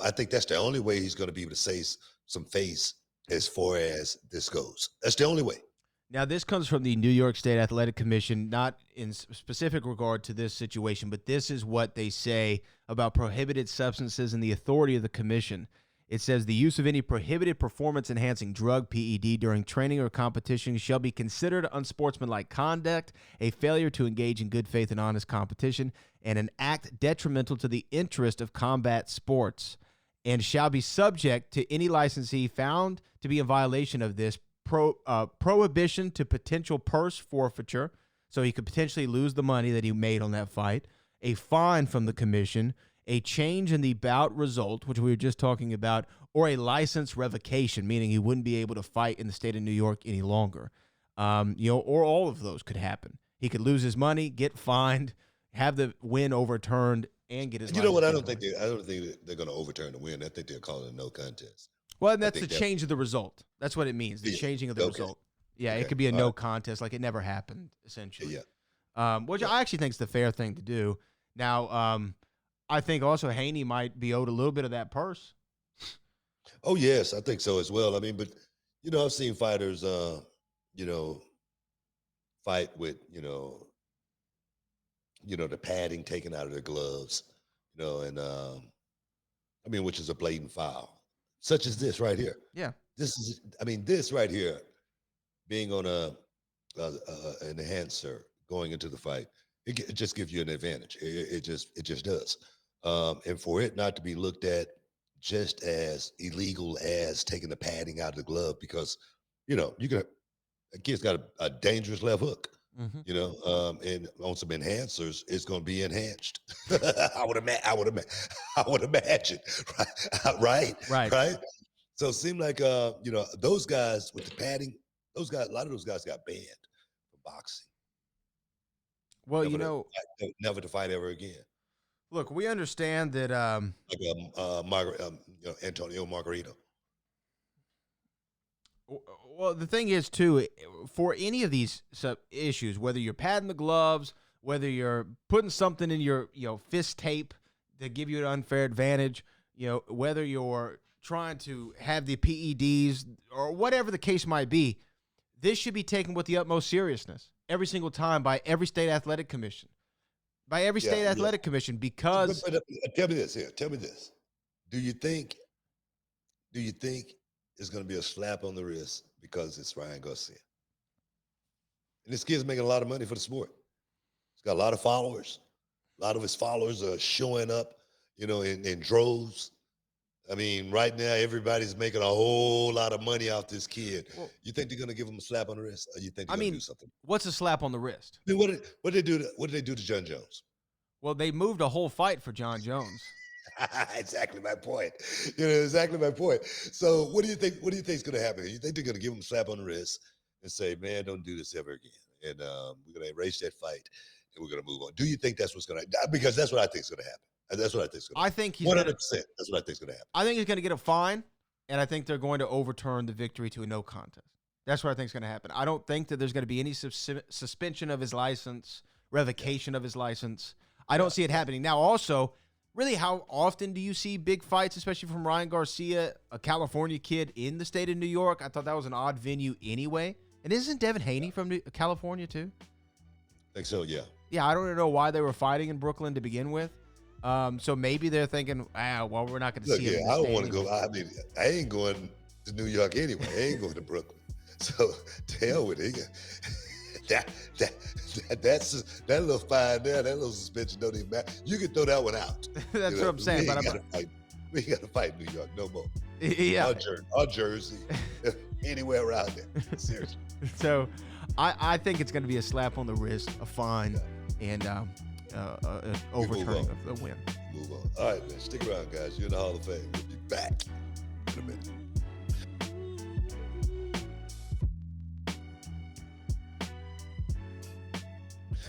I think that's the only way he's going to be able to save some face as far as this goes. That's the only way. Now, this comes from the New York State Athletic Commission, not in specific regard to this situation, but this is what they say about prohibited substances and the authority of the commission. It says the use of any prohibited performance-enhancing drug, PED, during training or competition shall be considered unsportsmanlike conduct, a failure to engage in good faith and honest competition, and an act detrimental to the interest of combat sports, and shall be subject to any licensee found to be in violation of this prohibition to potential purse forfeiture, so he could potentially lose the money that he made on that fight, a fine from the commission, a change in the bout result, which we were just talking about, or a license revocation, meaning he wouldn't be able to fight in the state of New York any longer. Or all of those could happen. He could lose his money, get fined, have the win overturned, and get his. You know what? I don't think they're going to overturn the win. I think they're calling it a no contest. Well, and that's the change of the result. That's what it means. The changing of the result. Yeah, it could be a no contest, like it never happened, essentially. Yeah. Which I actually think is the fair thing to do. Now, I think also Haney might be owed a little bit of that purse. Oh, yes, I think so as well. I mean, but, I've seen fighters, fight with, the padding taken out of their gloves, and, which is a blatant foul, such as this right here. Yeah. This right here, being on an enhancer going into the fight, it just gives you an advantage. It just does. And for it not to be looked at just as illegal as taking the padding out of the glove because, a kid's got a dangerous left hook. Mm-hmm. And on some enhancers, it's going to be enhanced. I would imagine, right? Right. So it seemed like, those guys with the padding, a lot of those guys got banned from boxing. Well, Never to fight ever again. look, we understand that. Antonio Margarito. Well, the thing is, too, for any of these issues, whether you're padding the gloves, whether you're putting something in your fist tape to give you an unfair advantage, whether you're trying to have the PEDs or whatever the case might be, this should be taken with the utmost seriousness every single time by every state athletic commission. Commission, because tell me this. Do you think it's going to be a slap on the wrist because it's Ryan Garcia? And this kid's making a lot of money for the sport. He's got a lot of followers. A lot of his followers are showing up, in droves. I mean, right now everybody's making a whole lot of money off this kid. Well, you think they're going to give him a slap on the wrist, or you think they're going to do something? What's a slap on the wrist? I mean, what did they do to John Jones? Well, they moved a whole fight for John Jones. Exactly my point. Exactly my point. So what do you think is going to happen? You think they're going to give him a slap on the wrist and say, man, don't do this ever again. And we're going to erase that fight and we're going to move on. Do you think that's what's going to happen? Because that's what I think is going to happen. That's what I think is going to happen. I think he's 100%. That's what I think is going to happen. I think he's going to get a fine, and I think they're going to overturn the victory to a no contest. That's what I think is going to happen. I don't think that there's going to be any suspension of his license, revocation of his license. I don't see it happening. Now, also, really, how often do you see big fights, especially from Ryan Garcia, a California kid in the state of New York? I thought that was an odd venue anyway. And isn't Devin Haney from California too? I think so, yeah. Yeah, I don't know why they were fighting in Brooklyn to begin with. So maybe they're thinking, well, we're not going to see him. I don't want to go. I mean, I ain't going to New York anyway. I ain't going to Brooklyn. So to hell with it. That's that little fine there, that little suspension don't even matter. You can throw that one out. That's what I'm saying. We ain't got to fight New York no more. Yeah, or Jersey, anywhere around there. Seriously. So, I think it's going to be a slap on the wrist, a fine, and an overturning of the win. Move on. All right, man. Stick around, guys. You're in the Hall of Fame. We'll be back in a minute.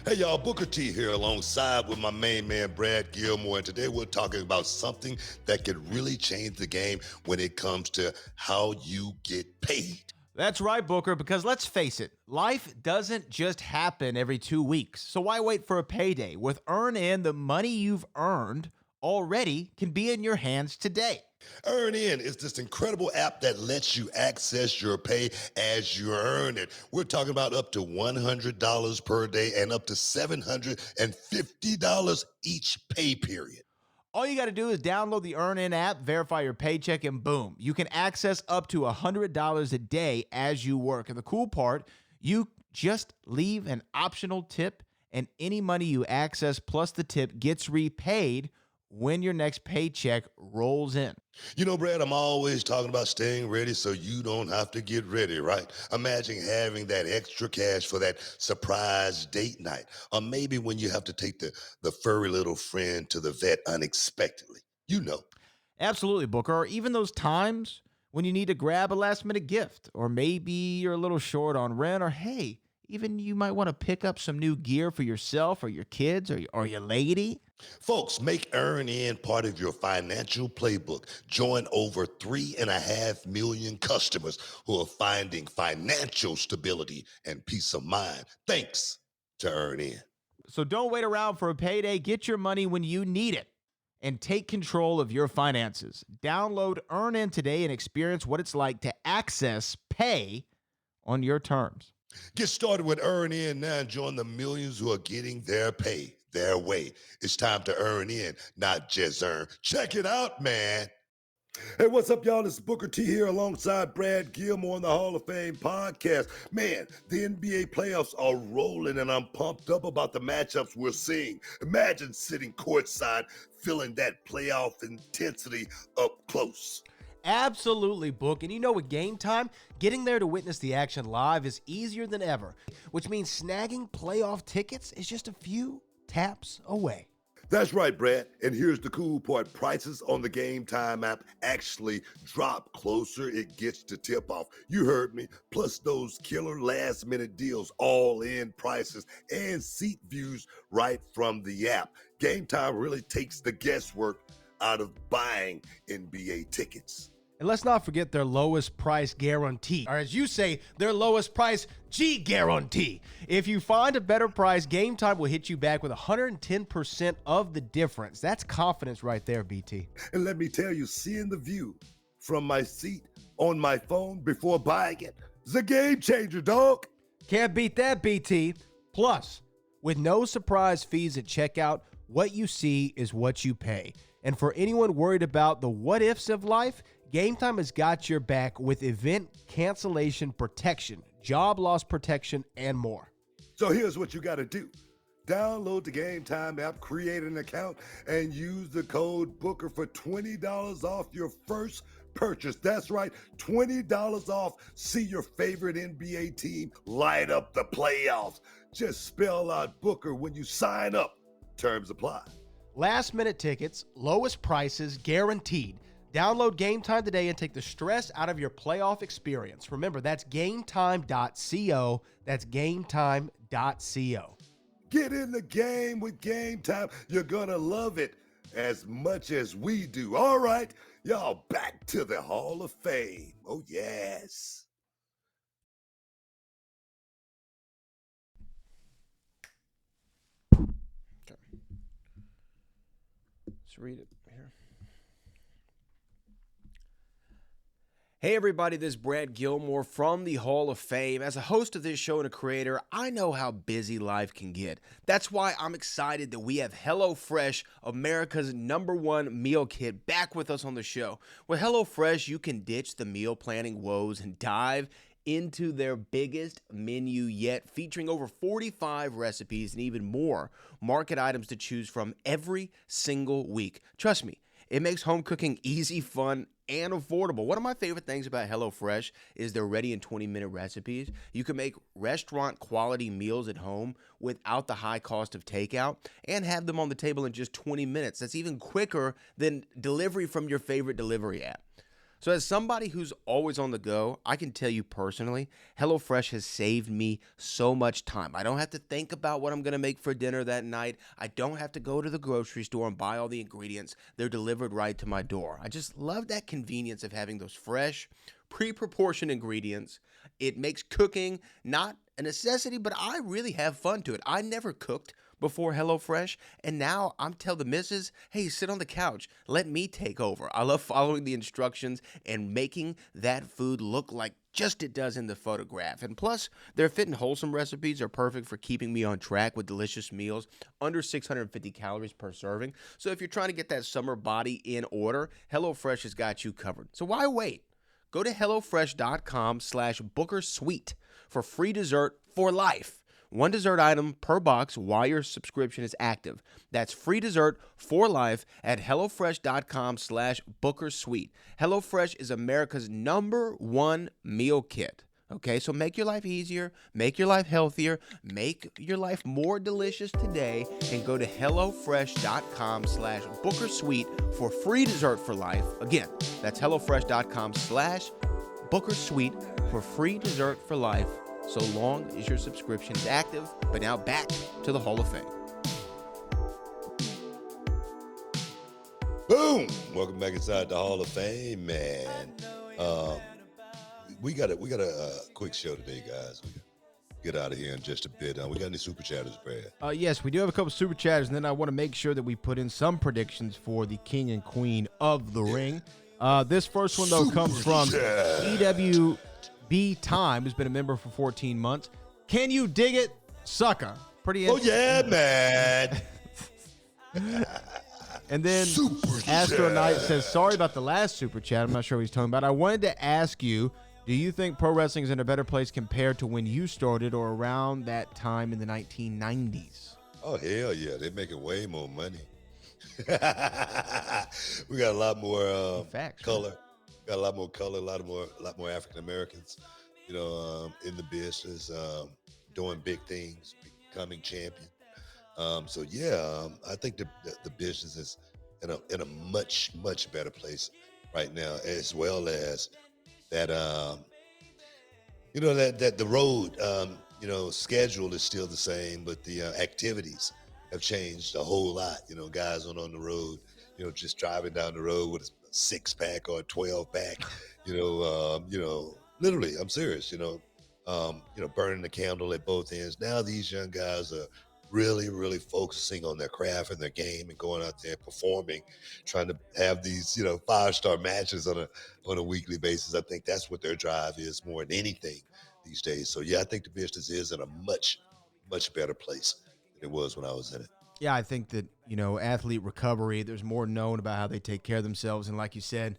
Hey y'all, Booker T here alongside with my main man Brad Gilmore, and today we're talking about something that could really change the game when it comes to how you get paid. That's right, Booker, because let's face it, life doesn't just happen every 2 weeks. So why wait for a payday? With EarnIn, the money you've earned already can be in your hands today. EarnIn is this incredible app that lets you access your pay as you earn it. We're talking about up to $100 per day and up to $750 each pay period. All you got to do is download the EarnIn app, verify your paycheck, and boom, you can access up to $100 a day as you work. And the cool part, you just leave an optional tip, and any money you access plus the tip gets repaid when your next paycheck rolls in. You know, Brad, I'm always talking about staying ready so you don't have to get ready, right? Imagine having that extra cash for that surprise date night, or maybe when you have to take the furry little friend to the vet unexpectedly. Absolutely, Booker. Or even those times when you need to grab a last-minute gift, or maybe you're a little short on rent, or hey, even you might want to pick up some new gear for yourself or your kids or your lady. Folks, make EarnIn part of your financial playbook. Join over 3.5 million customers who are finding financial stability and peace of mind thanks to EarnIn. So don't wait around for a payday. Get your money when you need it and take control of your finances. Download EarnIn today and experience what it's like to access pay on your terms. Get started with EarnIn now and join the millions who are getting their pay their way. It's time to earn in, not just earn. Check it out, man. Hey, what's up, y'all? It's Booker T here alongside Brad Gilmore on the Hall of Fame podcast. Man, the NBA playoffs are rolling, and I'm pumped up about the matchups we're seeing. Imagine sitting courtside, feeling that playoff intensity up close. Absolutely, Book. And you know, with Game Time, getting there to witness the action live is easier than ever, which means snagging playoff tickets is just a few taps away. That's right, Brad. And here's the cool part. Prices on the Game Time app actually drop closer it gets to tip-off. You heard me. Plus those killer last-minute deals, all-in prices, and seat views right from the app. Game Time really takes the guesswork out of buying NBA tickets. And let's not forget their lowest price guarantee, or as you say, their lowest price G guarantee. If you find a better price, Game Time will hit you back with 110% of the difference. That's confidence right there, BT. And let me tell you, seeing the view from my seat on my phone before buying it is a game changer, dog. Can't beat that, BT. Plus, with no surprise fees at checkout, what you see is what you pay. And for anyone worried about the what ifs of life, Game Time has got your back with event cancellation protection, job loss protection, and more. So here's what you got to do. Download the Game Time app, create an account, and use the code BOOKER for $20 off your first purchase. That's right, $20 off. See your favorite NBA team light up the playoffs. Just spell out Booker when you sign up. Terms apply. Last minute tickets, lowest prices guaranteed. Download Game Time today and take the stress out of your playoff experience. Remember, that's gametime.co. That's gametime.co. Get in the game with Game Time. You're going to love it as much as we do. All right, y'all, back to the Hall of Fame. Oh, yes. Okay. Let's read it here. Hey everybody, this is Brad Gilmore from the Hall of Fame. As a host of this show and a creator, I know how busy life can get. That's why I'm excited that we have HelloFresh, America's #1 meal kit, back with us on the show. With HelloFresh, you can ditch the meal planning woes and dive into their biggest menu yet, featuring over 45 recipes and even more market items to choose from every single week. Trust me, it makes home cooking easy, fun, and affordable. One of my favorite things about HelloFresh is their ready in 20-minute recipes. You can make restaurant quality meals at home without the high cost of takeout and have them on the table in just 20 minutes. That's even quicker than delivery from your favorite delivery app. So as somebody who's always on the go, I can tell you personally, HelloFresh has saved me so much time. I don't have to think about what I'm going to make for dinner that night. I don't have to go to the grocery store and buy all the ingredients. They're delivered right to my door. I just love that convenience of having those fresh, pre-proportioned ingredients. It makes cooking not a necessity, but I really have fun to it. I never cooked before HelloFresh, and now I'm telling the missus, hey, sit on the couch. Let me take over. I love following the instructions and making that food look like just it does in the photograph. And plus, their fit and wholesome recipes are perfect for keeping me on track with delicious meals under 650 calories per serving. So if you're trying to get that summer body in order, HelloFresh has got you covered. So why wait? Go to HelloFresh.com/BookerSuite for free dessert for life. One dessert item per box while your subscription is active. That's free dessert for life at HelloFresh.com/BookerSuite. HelloFresh is America's #1 meal kit. Okay, so make your life easier, make your life healthier, make your life more delicious today, and go to HelloFresh.com/BookerSuite for free dessert for life. Again, that's HelloFresh.com/BookerSuite for free dessert for life, so long as your subscription is active. But now back to the Hall of Fame. Boom! Welcome back inside the Hall of Fame, man. We got a quick show today, guys. We get out of here in just a bit. We got any super chatters, Brad? Yes, we do have a couple super chatters, and then I want to make sure that we put in some predictions for the King and Queen of the Ring. This first one, though, comes from EWB Time, who's been a member for 14 months. Can you dig it, sucker? Pretty Oh, yeah, man. And then Astro Knight says, sorry about the last super chat. I'm not sure what he's talking about. I wanted to ask you, do you think pro wrestling is in a better place compared to when you started or around that time in the 1990s? Oh, hell yeah. They're making way more money. We got a lot more Facts, color. Got a lot more color, a lot more African Americans, in the business, doing big things, becoming champion. So yeah, I think the business is in a much better place right now, as well as that that the road schedule is still the same, but the activities have changed a whole lot. Guys on the road, just driving down the road with a 6-pack or a 12-pack, literally, I'm serious, burning the candle at both ends. Now these young guys are really focusing on their craft and their game and going out there performing, trying to have these, 5-star matches on a weekly basis. I think that's what their drive is more than anything these days. So yeah, I think the business is in a much better place than it was when I was in it. Yeah, I think that, athlete recovery, there's more known about how they take care of themselves. And like you said,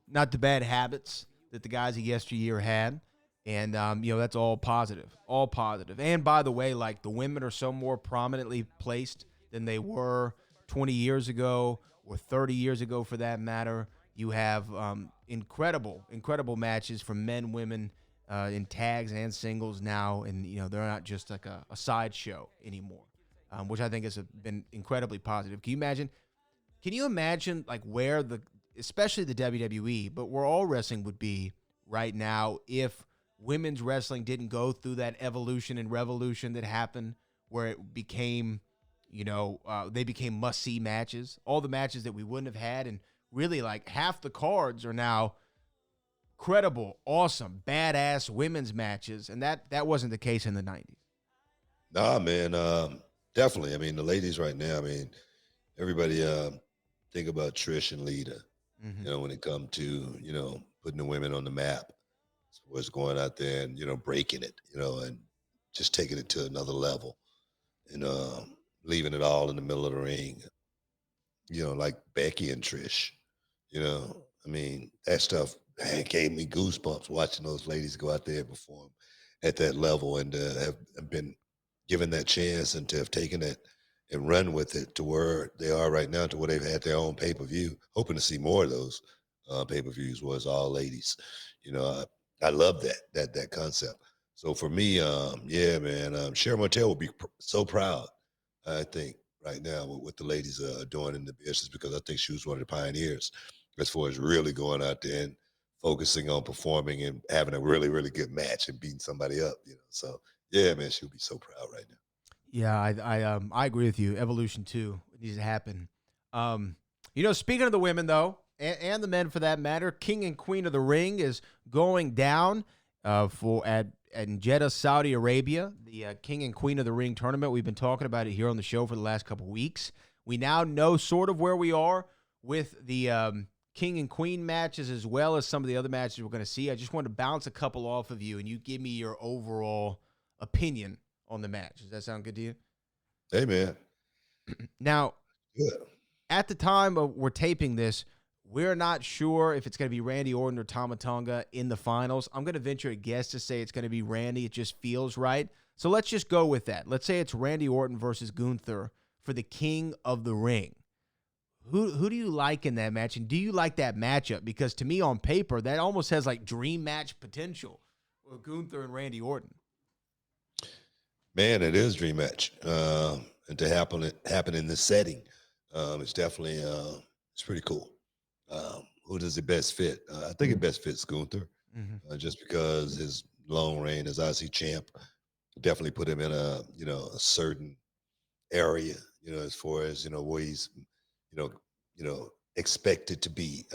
not the bad habits that the guys of yesteryear had. And, that's all positive, all positive. And by the way, like the women are so more prominently placed than they were 20 years ago or 30 years ago for that matter. You have incredible matches from men, women in tags and singles now. And, they're not just like a sideshow anymore, which I think has been incredibly positive. Can you imagine like where especially the WWE, but where all wrestling would be right now if women's wrestling didn't go through that evolution and revolution that happened where it became, they became must-see matches, all the matches that we wouldn't have had. And really like half the cards are now credible, awesome, badass women's matches. And that wasn't the case in the 90s. Nah, man, definitely. I mean, the ladies right now, everybody think about Trish and Lita, when it comes to, putting the women on the map. Was going out there and breaking it, and just taking it to another level, and leaving it all in the middle of the ring, like Becky and Trish. That stuff gave me goosebumps watching those ladies go out there and perform at that level, and have been given that chance and to have taken it and run with it to where they are right now, to where they've had their own pay-per-view. Hoping to see more of those pay-per-views was all ladies. I love that concept. So for me, yeah, man, Sharon Martell will be so proud, I think, right now with what the ladies are doing in the business, because I think she was one of the pioneers as far as really going out there and focusing on performing and having a really good match and beating somebody up. So yeah, man, she'll be so proud right now. Yeah, I agree with you. Evolution too, it needs to happen. Speaking of the women though, and the men for that matter, King and Queen of the Ring is going down in Jeddah, Saudi Arabia, the King and Queen of the Ring tournament. We've been talking about it here on the show for the last couple of weeks. We now know sort of where we are with the King and Queen matches, as well as some of the other matches we're going to see. I just wanted to bounce a couple off of you, and you give me your overall opinion on the match. Does that sound good to you? Hey, man. Now, Good. At the time we're taping this, we're not sure if it's going to be Randy Orton or Tama Tonga in the finals. I'm going to venture a guess to say it's going to be Randy. It just feels right. So let's just go with that. Let's say it's Randy Orton versus Gunther for the King of the Ring. Who do you like in that match, and do you like that matchup? Because to me, on paper, that almost has like dream match potential with Gunther and Randy Orton. Man, it is dream match, and to happen in this setting, it's definitely it's pretty cool. Who does it best fit? I think it best fits Gunther, just because his long reign as IC champ definitely put him in a certain area, as far as where he's expected to be,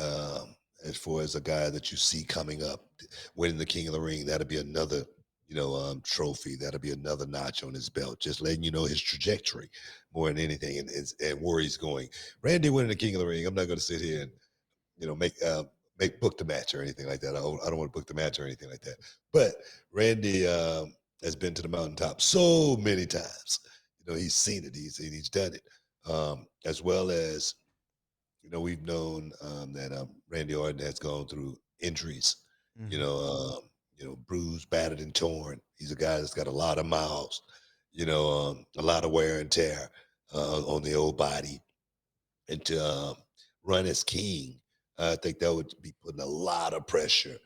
as far as a guy that you see coming up, winning the King of the Ring. That'll be another trophy. That'll be another notch on his belt, just letting you know his trajectory more than anything, and where he's going. Randy winning the King of the Ring, I'm not going to sit here and make book the match or anything like that. I don't want to book the match or anything like that. But Randy has been to the mountaintop so many times. He's seen it. He's done it, as well as we've known that Randy Orton has gone through injuries. You Mhm. know, bruised, battered, and torn. He's a guy that's got a lot of miles. A lot of wear and tear on the old body, and to run as king, I think that would be putting a lot of pressure,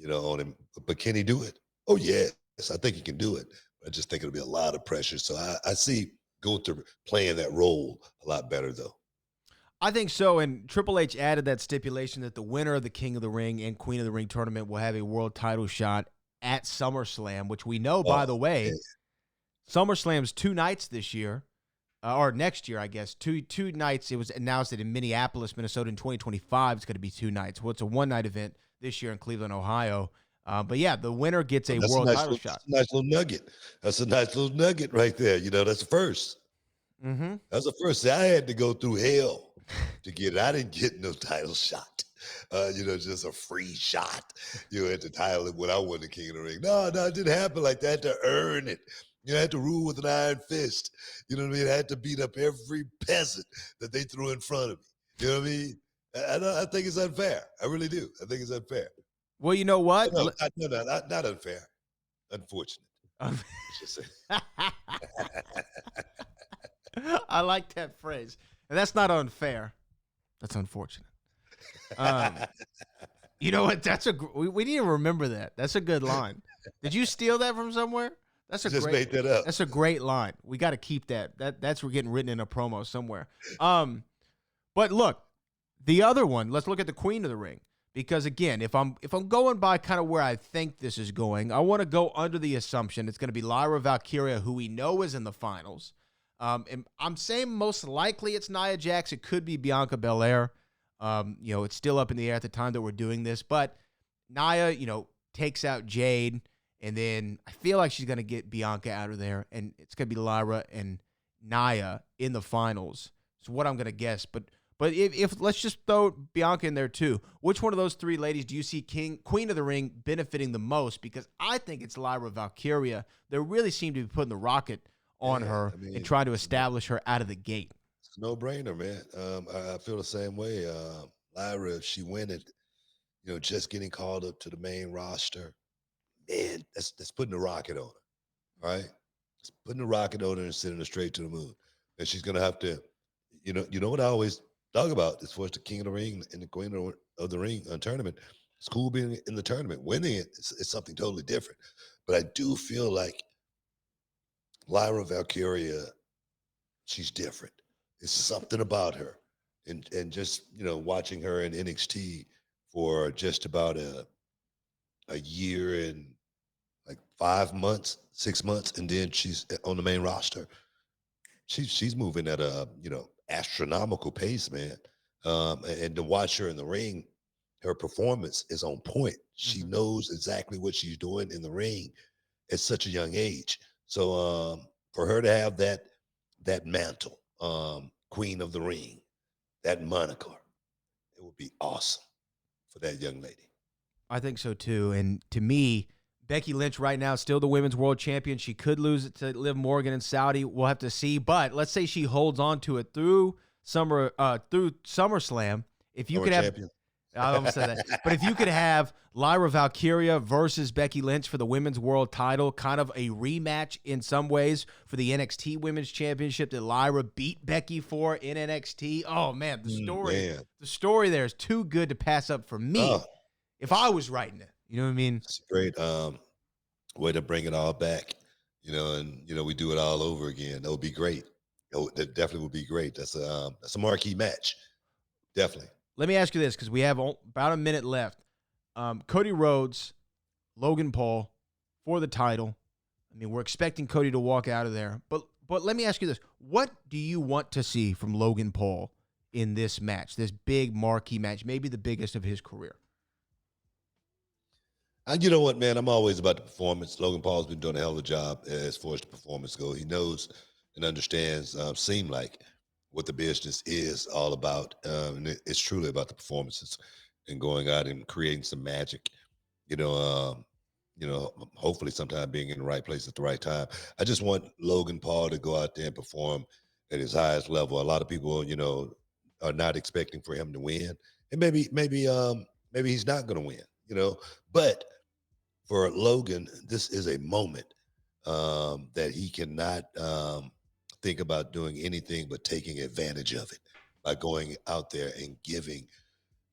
on him. But can he do it? Oh yes, I think he can do it. I just think it'll be a lot of pressure. So I see Gunther playing that role a lot better, though. I think so. And Triple H added that stipulation that the winner of the King of the Ring and Queen of the Ring tournament will have a world title shot at SummerSlam, which we know, by the way, Yeah. SummerSlam's 2 nights this year, or next year, I guess. Two nights. It was announced that in Minneapolis, Minnesota in 2025, it's going to be 2 nights. Well, it's a one-night event this year in Cleveland, Ohio. But yeah, the winner gets a That's world nice title little, shot. that's a nice little nugget. That's a nice little nugget right there. That's the first. Mm-hmm. That's the first. See, I had to go through hell to get it. I didn't get no title shot. Just a free shot. At the title when I won the King of the Ring. No, it didn't happen like that. I had to earn it. I had to rule with an iron fist. You know what I mean? I had to beat up every peasant that they threw in front of me. You know what I mean? I think it's unfair. I really do. I think it's unfair. Well, you know what? No, not unfair. Unfortunate. I should say. I like that phrase. And that's not unfair. That's unfortunate. You know what? We need to remember that. That's a good line. Did you steal that from somewhere? Just made that up. That's a great line. We got to keep that. That's we're getting written in a promo somewhere. But look, the other one, let's look at the Queen of the Ring. Because again, if I'm going by kind of where I think this is going, I want to go under the assumption it's going to be Lyra Valkyria, who we know is in the finals. And I'm saying most likely it's Nia Jax. It could be Bianca Belair. It's still up in the air at the time that we're doing this. But Nia, takes out Jade. And then I feel like she's going to get Bianca out of there. And it's going to be Lyra and Nia in the finals. It's what I'm going to guess. But if let's just throw Bianca in there too. Which one of those 3 ladies do you see Queen of the Ring benefiting the most? Because I think it's Lyra Valkyria. They really seem to be putting the rocket on her and trying to establish her out of the gate. It's a no-brainer, man. I feel the same way. Lyra, if she win it, just getting called up to the main roster, man, that's putting the rocket on her, right? It's putting the rocket on her and sending her straight to the moon. And she's going to have to, you know what I always talk about as far as the King of the Ring and the Queen of the Ring tournament. It's cool being in the tournament. Winning it is something totally different. But I do feel like Lyra Valkyria, she's different. It's something about her. And just, watching her in NXT for just about a year and like 5 months, 6 months, and then she's on the main roster. She's moving at a, astronomical pace, man. And to watch her in the ring, her performance is on point. She knows exactly what she's doing in the ring at such a young age. So for her to have that mantle, Queen of the Ring, that moniker, it would be awesome for that young lady. I think so too. And to me, Becky Lynch right now still the women's world champion. She could lose it to Liv Morgan and Saudi. We'll have to see. But let's say she holds on to it through SummerSlam. If you could have champion. I almost said that. But if you could have Lyra Valkyria versus Becky Lynch for the women's world title, kind of a rematch in some ways for the NXT Women's Championship that Lyra beat Becky for in NXT. Oh man, the story there is too good to pass up for me. If I was writing it, you know what I mean? It's a great way to bring it all back, and we do it all over again. That would be great. That definitely would be great. That's a marquee match, definitely. Let me ask you this, because we have about a minute left. Cody Rhodes, Logan Paul for the title. I mean, we're expecting Cody to walk out of there. But let me ask you this. What do you want to see from Logan Paul in this match, this big marquee match, maybe the biggest of his career? You know what, man? I'm always about the performance. Logan Paul's been doing a hell of a job as far as the performance goes. He knows and understands, seem like, what the business is all about. And it's truly about the performances and going out and creating some magic, hopefully sometime being in the right place at the right time. I just want Logan Paul to go out there and perform at his highest level. A lot of people, are not expecting for him to win. And maybe he's not going to win, you know. But for Logan, this is a moment that he cannot think about doing anything but taking advantage of it by going out there and giving,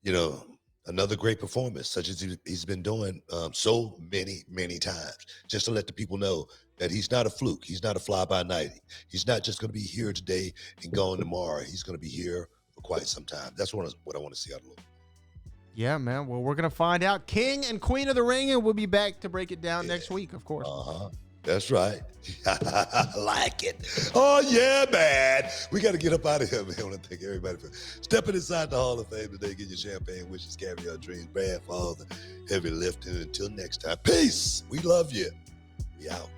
you know, another great performance, such as he's been doing so many times, just to let the people know that he's not a fluke. He's not a fly-by-night. He's not just going to be here today and gone tomorrow. He's going to be here for quite some time. That's what I want to see out of Logan. Yeah, man. Well, we're going to find out. King and Queen of the Ring, and we'll be back to break it down next week, of course. That's right. I like it. Oh, yeah, man. We got to get up out of here, man. I want to thank everybody for stepping inside the Hall of Fame today. Get your champagne, wishes, caviar, dreams, bad for all the heavy lifting. Until next time, peace. We love you. We out.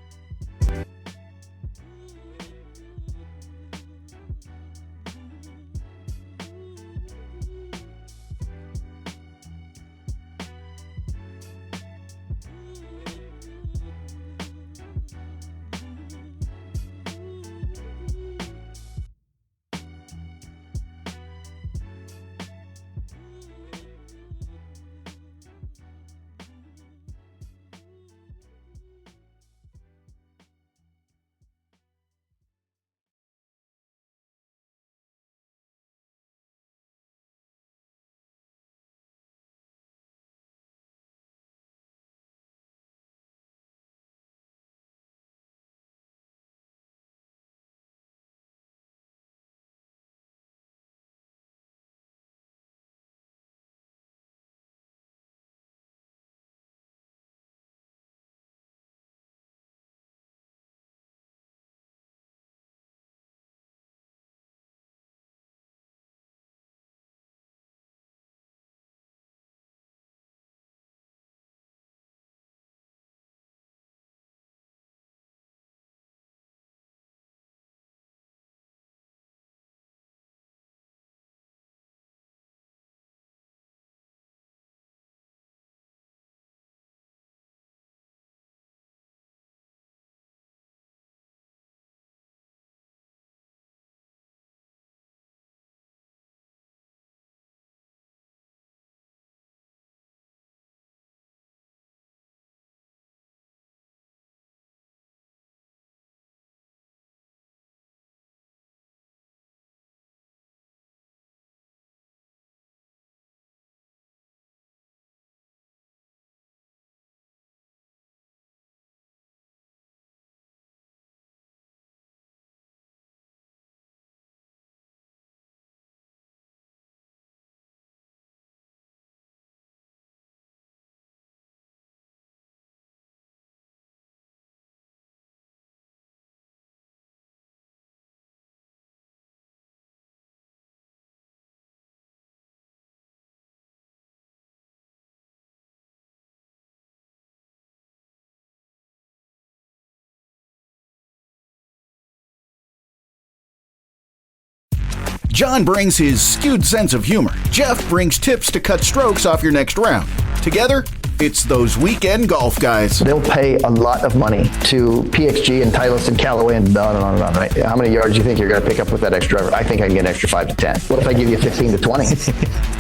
John brings his skewed sense of humor. Jeff brings tips to cut strokes off your next round. Together, it's those weekend golf guys. They'll pay a lot of money to PXG and Titleist and Callaway and on and on and on, right? How many yards do you think you're going to pick up with that extra driver? I think I can get an extra 5 to 10. What if I give you 15 to 20?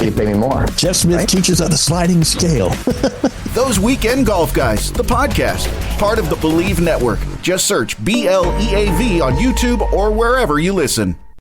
You pay me more. Jeff Smith teaches on a sliding scale. Those Weekend Golf Guys, the podcast, part of the Believe Network. Just search BLEAV on YouTube or wherever you listen.